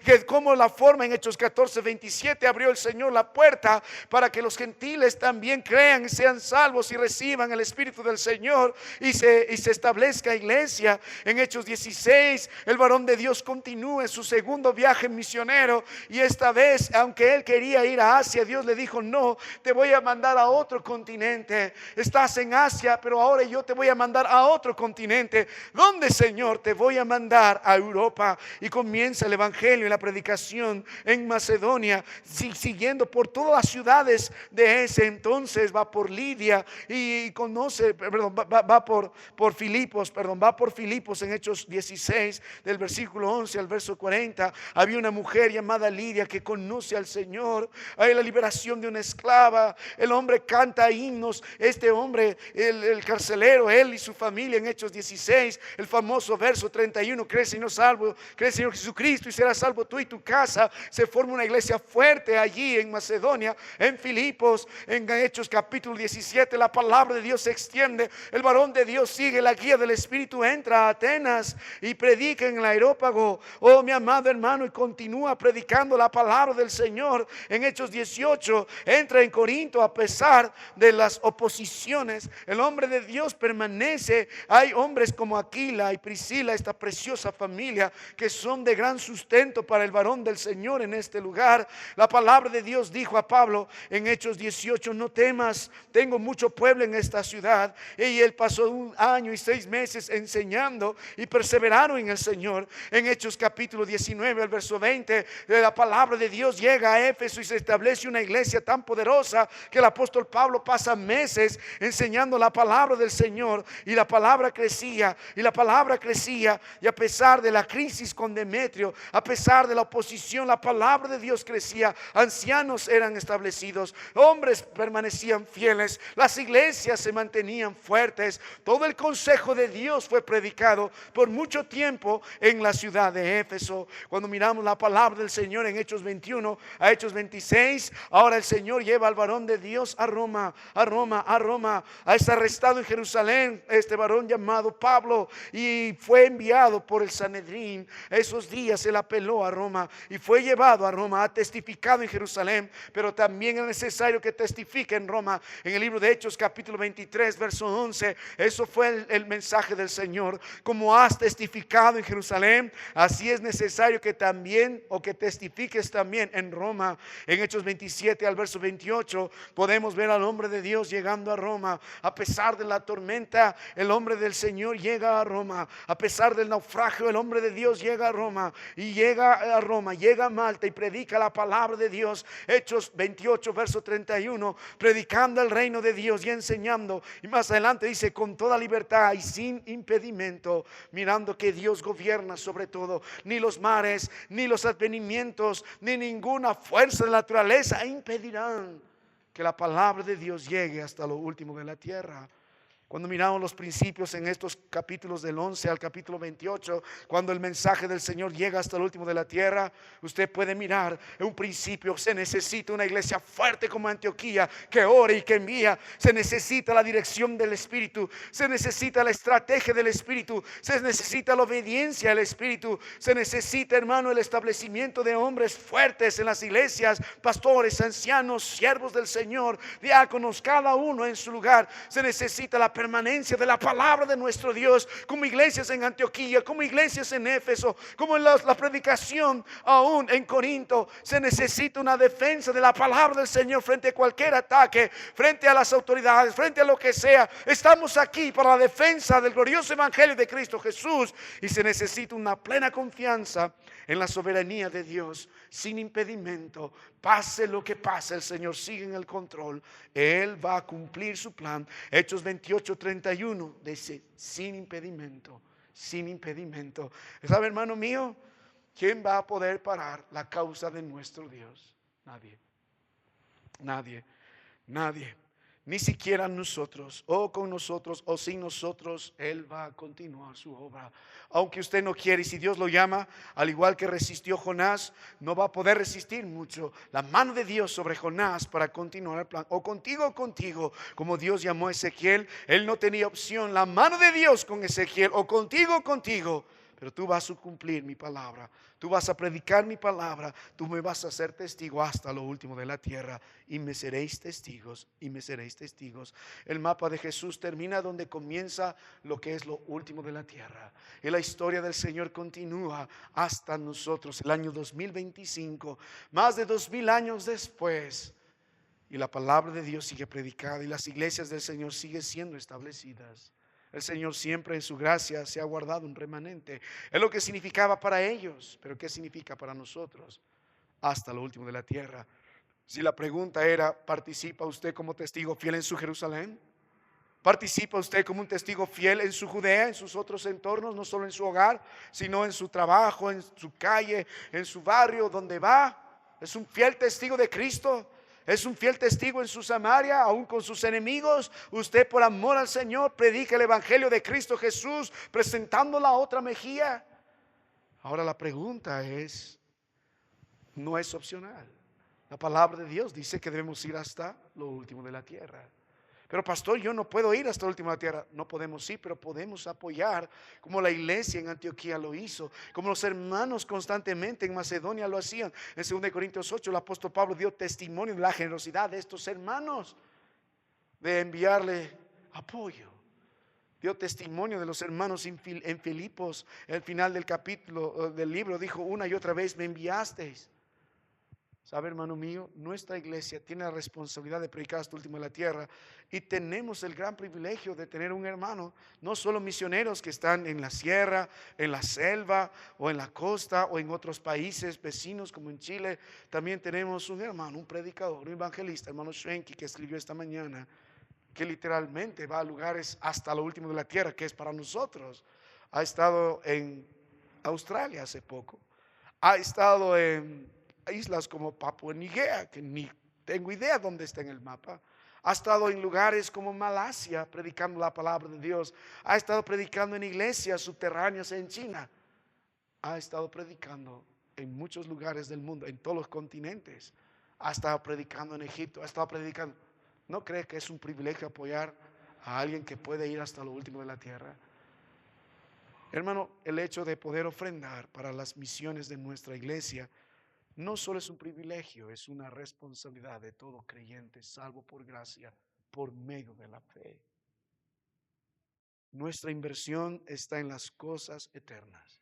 que como la forma. En Hechos 14, 27 abrió el Señor la puerta para que los gentiles también crean y sean salvos y reciban el Espíritu del Señor, y se establezca iglesia. En Hechos 16 el varón de Dios continúa en su segundo viaje misionero, y esta vez, aunque él quería ir a Asia, Dios le dijo: no, te voy a mandar a otro continente. Estás en Asia, pero ahora yo te voy a mandar a otro continente. ¿Dónde, Señor? Te voy a mandar a Europa. Y comienza el evangelio y la predicación en Macedonia, siguiendo por todas las ciudades de ese entonces. Va por Lidia y conoce, va por Filipos, va por Filipos. En Hechos 16 del versículo 11 al verso 40, había una mujer llamada Lidia que conoce al Señor. Hay la liberación de una esclava, el hombre canta himnos. Este hombre, el carcelero, él y su familia, en Hechos 16, el famoso verso 31, cree Señor salvo, cree Señor Jesucristo y serás salvo tú y tu casa. Se forma una iglesia fuerte allí en Macedonia, en Filipos. En Hechos capítulo 17 la palabra de Dios se extiende, el varón de Dios sigue la guía del Espíritu, entra a Atenas y predica en el Areópago. Oh, mi amado hermano, y continúa predicando la palabra del Señor. En Hechos 18 entra en Corinto a pesar de las oposiciones. El hombre de Dios permanece. Hay hombres como Aquila y Priscila, esta preciosa familia, que son de gran sustento para el varón del Señor en este lugar. La palabra de Dios dijo a Pablo en Hechos 18: no temas, tengo mucho pueblo en esta ciudad. Y él pasó 1 año y 6 meses enseñando, y perseveraron en el Señor. En Hechos capítulo 19 al verso 20, la palabra de Dios llega a Éfeso y se establece una iglesia tan poderosa que el apóstol Pablo pasa meses enseñando la palabra del Señor, y la palabra crecía y la palabra crecía. Y a pesar de la crisis con Demetrio, a pesar de la oposición, la palabra de Dios crecía. Ancianos eran establecidos, hombres permanecían fieles, las iglesias se mantenían fuertes. Todo el consejo de Dios fue predicado por mucho tiempo en la ciudad de Éfeso. Cuando miramos la palabra del Señor en Hechos 21 a Hechos 26, ahora el Señor lleva al varón de Dios a Roma. Es arrestado en Jerusalén este varón llamado Pablo, y fue enviado por el Sanedrín. Esos días el apeló a Roma y fue llevado a Roma, ha testificado en Jerusalén, pero también es necesario que testifique en Roma. En el libro de Hechos capítulo 23 verso 11, eso fue el mensaje del Señor. Como has testificado en Jerusalén, así es necesario que también, o que testifiques también en Roma. En Hechos 27 al verso 28 podemos ver al hombre de Dios llegando a Roma. A pesar de la tormenta, el hombre del Señor llega a Roma. A pesar del naufragio, el hombre de Dios llega a Roma. Y llega a Roma, llega a Malta y predica la palabra de Dios. Hechos 28 verso 31, predicando el reino de Dios y enseñando. Y más adelante dice, con toda libertad y sin impedimento, mirando que Dios gobierna sobre todo. Ni los mares, ni los advenimientos, ni ninguna fuerza de la naturaleza impedirán que la palabra de Dios llegue hasta lo último de la tierra. Cuando miramos los principios en estos capítulos del 11 al capítulo 28, cuando el mensaje del Señor llega hasta el último de la tierra, usted puede mirar en un principio. Se necesita una iglesia fuerte como Antioquía, que ore y que envía. Se necesita la dirección del Espíritu, se necesita la estrategia del Espíritu, se necesita la obediencia al Espíritu, se necesita, hermano, el establecimiento de hombres fuertes en las iglesias, pastores, ancianos, siervos del Señor, diáconos, cada uno en su lugar. Se necesita la permanencia de la palabra de nuestro Dios, como iglesias en Antioquía, como iglesias en Éfeso, como en la predicación aún en Corinto. Se necesita una defensa de la palabra del Señor frente a cualquier ataque, frente a las autoridades, frente a lo que sea. Estamos aquí para la defensa del glorioso evangelio de Cristo Jesús, y se necesita una plena confianza en la soberanía de Dios, sin impedimento. Pase lo que pase, el Señor sigue en el control. Él va a cumplir su plan. Hechos 28:31 dice, sin impedimento, sin impedimento. ¿Sabe, hermano mío? ¿Quién va a poder parar la causa de nuestro Dios? Nadie. Nadie. Nadie. Ni siquiera nosotros, o con nosotros o sin nosotros, Él va a continuar su obra. Aunque usted no quiere, y si Dios lo llama, al igual que resistió Jonás, no va a poder resistir mucho la mano de Dios sobre Jonás para continuar el plan. O contigo, como Dios llamó a Ezequiel. Él no tenía opción. La mano de Dios con Ezequiel, o contigo. Pero tú vas a cumplir mi palabra, tú vas a predicar mi palabra, tú me vas a ser testigo hasta lo último de la tierra, y me seréis testigos, y me seréis testigos. El mapa de Jesús termina donde comienza lo que es lo último de la tierra, y la historia del Señor continúa hasta nosotros, el año 2025, más de 2000 años después, y la palabra de Dios sigue predicada, y las iglesias del Señor siguen siendo establecidas. El Señor siempre en su gracia se ha guardado un remanente. Es lo que significaba para ellos, pero ¿qué significa para nosotros? Hasta lo último de la tierra. Si la pregunta era, ¿participa usted como testigo fiel en su Jerusalén? ¿Participa usted como un testigo fiel en su Judea, en sus otros entornos, no solo en su hogar, sino en su trabajo, en su calle, en su barrio, donde va? ¿Es un fiel testigo de Cristo? ¿Es un fiel testigo en su Samaria, aún con sus enemigos? Usted, por amor al Señor, predica el evangelio de Cristo Jesús, presentando la otra mejilla. Ahora la pregunta es, no es opcional. La palabra de Dios dice que debemos ir hasta lo último de la tierra. Pero pastor, yo no puedo ir hasta la última tierra. No podemos ir, pero podemos apoyar, como la iglesia en Antioquía lo hizo, como los hermanos constantemente en Macedonia lo hacían. En 2 Corintios 8 el apóstol Pablo dio testimonio de la generosidad de estos hermanos, de enviarle apoyo. Dio testimonio de los hermanos en Filipos. Al final del capítulo del libro dijo, una y otra vez me enviasteis. ¿Sabe, hermano mío? Nuestra iglesia tiene la responsabilidad de predicar hasta el último de la tierra, y tenemos el gran privilegio de tener un hermano, no solo misioneros que están en la sierra, en la selva o en la costa o en otros países vecinos como en Chile. También tenemos un hermano, un predicador, un evangelista, hermano Schwenke, que escribió esta mañana, que literalmente va a lugares hasta lo último de la tierra, que es para nosotros. Ha estado en Australia hace poco, ha estado en islas como Papua Nueva Guinea, que ni tengo idea dónde está en el mapa. Ha estado en lugares como Malasia predicando la palabra de Dios. Ha estado predicando en iglesias subterráneas en China. Ha estado predicando en muchos lugares del mundo, en todos los continentes. Ha estado predicando en Egipto, ha estado predicando. ¿No cree que es un privilegio apoyar a alguien que puede ir hasta lo último de la tierra? Hermano, el hecho de poder ofrendar para las misiones de nuestra iglesia no solo es un privilegio, es una responsabilidad de todo creyente, salvo por gracia, por medio de la fe. Nuestra inversión está en las cosas eternas.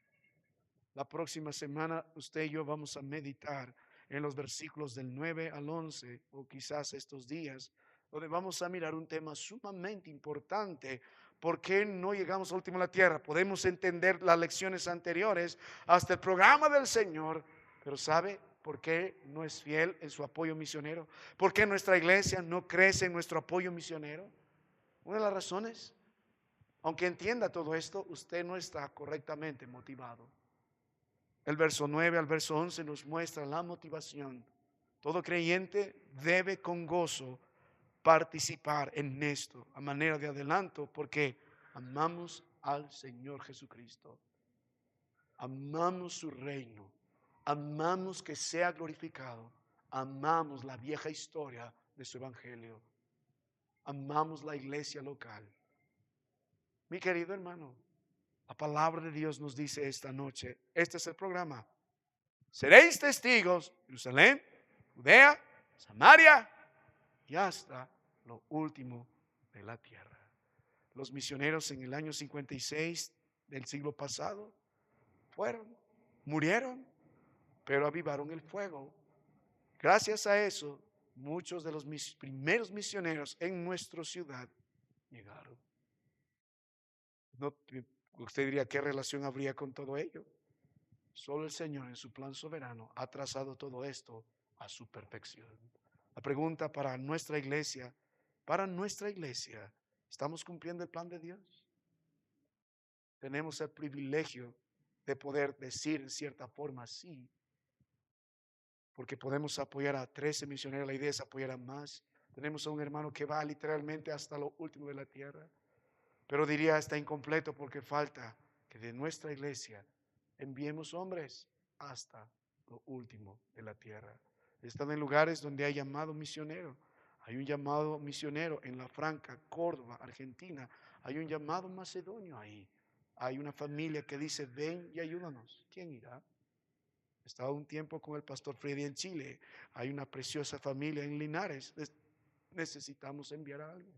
La próxima semana usted y yo vamos a meditar en los versículos del 9 al 11, o quizás estos días, donde vamos a mirar un tema sumamente importante. ¿Por qué no llegamos al último de la tierra? Podemos entender las lecciones anteriores hasta el programa del Señor, pero ¿sabe por qué no es fiel en su apoyo misionero? ¿Por qué nuestra iglesia no crece en nuestro apoyo misionero? Una de las razones, aunque entienda todo esto, usted no está correctamente motivado. El verso 9 al verso 11 nos muestra la motivación. Todo creyente debe con gozo participar en esto a manera de adelanto, porque amamos al Señor Jesucristo, amamos su reino, amamos que sea glorificado, amamos la vieja historia de su evangelio, amamos la iglesia local. Mi querido hermano, la palabra de Dios nos dice esta noche, este es el programa: seréis testigos en Jerusalén, Judea, Samaria y hasta lo último de la tierra. Los misioneros en el año 56 del siglo pasado murieron, pero avivaron el fuego. Gracias a eso, muchos de los primeros misioneros en nuestra ciudad llegaron. No, usted diría, ¿qué relación habría con todo ello? Solo el Señor en su plan soberano ha trazado todo esto a su perfección. La pregunta para nuestra iglesia, ¿estamos cumpliendo el plan de Dios? Tenemos el privilegio de poder decir en cierta forma sí, porque podemos apoyar a 13 misioneros. La idea es apoyar a más. Tenemos a un hermano que va literalmente hasta lo último de la tierra, pero diría está incompleto porque falta que de nuestra iglesia enviemos hombres hasta lo último de la tierra. Están en lugares donde hay llamado misionero. Hay un llamado misionero en La Franca, Córdoba, Argentina. Hay un llamado macedonio ahí. Hay una familia que dice, ven y ayúdanos. ¿Quién irá? He estado un tiempo con el pastor Freddy en Chile. Hay una preciosa familia en Linares. Necesitamos enviar a alguien.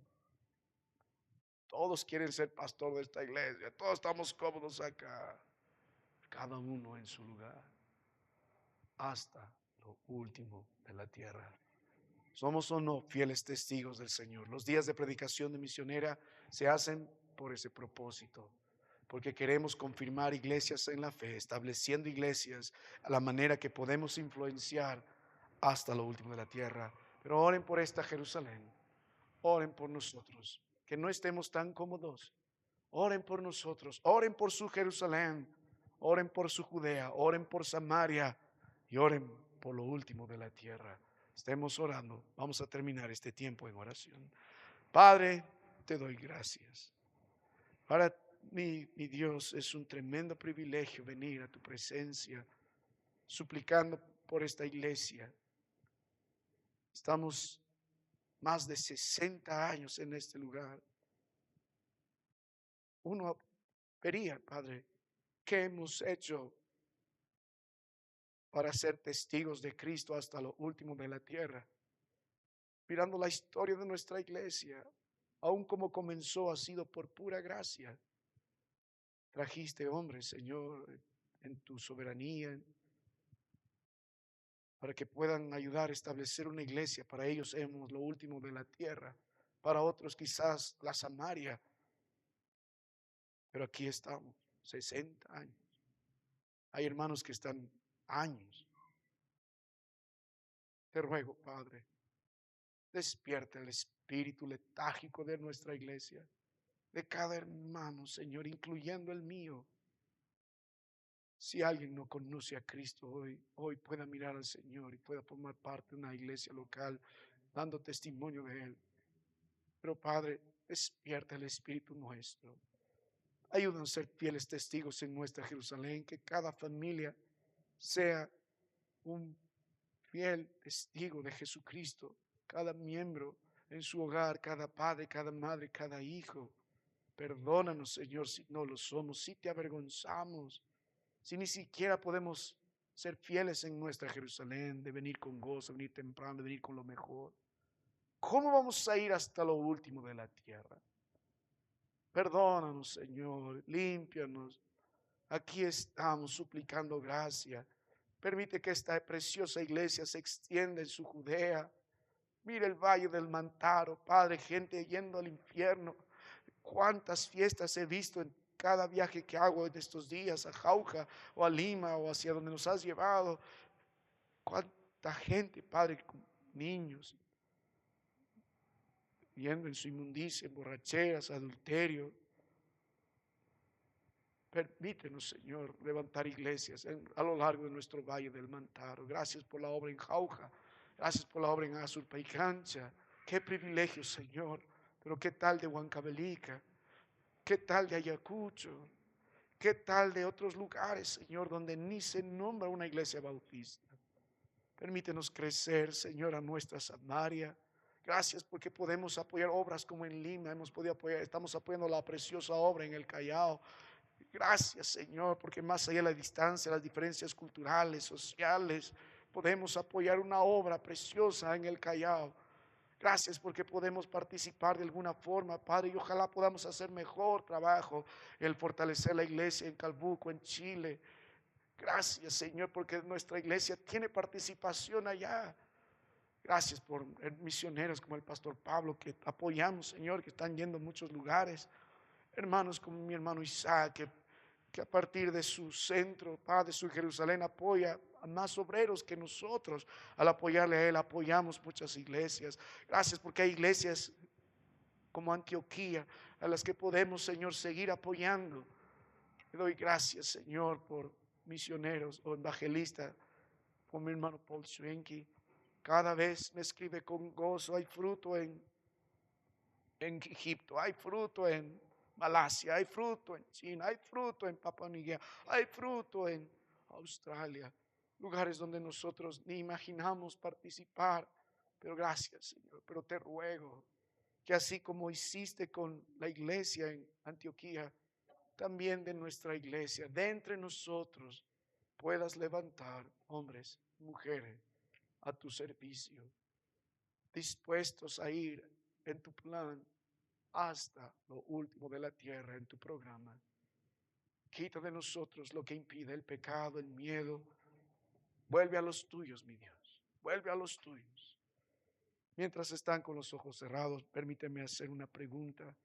Todos quieren ser pastor de esta iglesia. Todos estamos cómodos acá. Cada uno en su lugar. Hasta lo último de la tierra. ¿Somos o no fieles testigos del Señor? Los días de predicación de misionera se hacen por ese propósito, porque queremos confirmar iglesias en la fe, estableciendo iglesias a la manera que podemos influenciar hasta lo último de la tierra. Pero oren por esta Jerusalén, oren por nosotros, que no estemos tan cómodos. Oren por nosotros, oren por su Jerusalén, oren por su Judea, oren por Samaria y oren por lo último de la tierra. Estemos orando. Vamos a terminar este tiempo en oración. Padre, te doy gracias. Para mí, mi Dios, es un tremendo privilegio venir a tu presencia, suplicando por esta iglesia. Estamos más de 60 años en este lugar. Uno vería, Padre, ¿qué hemos hecho para ser testigos de Cristo hasta lo último de la tierra? Mirando la historia de nuestra iglesia, aun como comenzó, ha sido por pura gracia. Trajiste hombres, Señor, en tu soberanía, para que puedan ayudar a establecer una iglesia. Para ellos hemos lo último de la tierra, para otros quizás la Samaria, pero aquí estamos, 60 años. Hay hermanos que están años. Te ruego, Padre, despierta el espíritu letárgico de nuestra iglesia, de cada hermano, Señor, incluyendo el mío. Si alguien no conoce a Cristo hoy pueda mirar al Señor y pueda formar parte de una iglesia local, dando testimonio de Él. Pero Padre, despierta el espíritu nuestro. Ayúdanos a ser fieles testigos en nuestra Jerusalén, que cada familia sea un fiel testigo de Jesucristo, cada miembro en su hogar, cada padre, cada madre, cada hijo. Perdónanos, Señor, si no lo somos, si te avergonzamos, si ni siquiera podemos ser fieles en nuestra Jerusalén, de venir con gozo, venir temprano, de venir con lo mejor. ¿Cómo vamos a ir hasta lo último de la tierra? Perdónanos, Señor, límpianos. Aquí estamos suplicando gracia. Permite que esta preciosa iglesia se extienda en su Judea. Mira el valle del Mantaro, Padre, gente yendo al infierno. Cuántas fiestas he visto en cada viaje que hago en estos días a Jauja o a Lima o hacia donde nos has llevado. Cuánta gente, Padre, con niños, yendo en su inmundicia, en borracheras, adulterio. Permítenos, Señor, levantar iglesias a lo largo de nuestro valle del Mantaro. Gracias por la obra en Jauja. Gracias por la obra en Azurpa y Cancha. Qué privilegio, Señor. Pero qué tal de Huancavelica, qué tal de Ayacucho, qué tal de otros lugares, Señor, donde ni se nombra una iglesia bautista. Permítenos crecer, Señor, a nuestra Samaria. Gracias porque podemos apoyar obras como en Lima, hemos podido apoyar, estamos apoyando la preciosa obra en el Callao. Gracias, Señor, porque más allá de la distancia, las diferencias culturales, sociales, podemos apoyar una obra preciosa en el Callao. Gracias porque podemos participar de alguna forma, Padre, y ojalá podamos hacer mejor trabajo, el fortalecer la iglesia en Calbuco, en Chile. Gracias, Señor, porque nuestra iglesia tiene participación allá. Gracias por misioneros como el pastor Pablo, que apoyamos, Señor, que están yendo a muchos lugares. Hermanos como mi hermano Isaac, que a partir de su centro, Padre, su Jerusalén, apoya a más obreros que nosotros. Al apoyarle a él, apoyamos muchas iglesias. Gracias porque hay iglesias como Antioquía a las que podemos, Señor, seguir apoyando. Le doy gracias, Señor, por misioneros o evangelistas como mi hermano Paul Schwenke. Cada vez me escribe con gozo. Hay fruto en Egipto, hay fruto en Malasia, hay fruto en China, hay fruto en Papua Nueva Guinea, hay fruto en Australia, lugares donde nosotros ni imaginamos participar. Pero gracias, Señor, pero te ruego que así como hiciste con la iglesia en Antioquía, también de nuestra iglesia, de entre nosotros, puedas levantar hombres, mujeres a tu servicio, dispuestos a ir en tu plan hasta lo último de la tierra en tu programa. Quita de nosotros lo que impide el pecado, el miedo. Vuelve a los tuyos, mi Dios. Vuelve a los tuyos. Mientras están con los ojos cerrados, permíteme hacer una pregunta.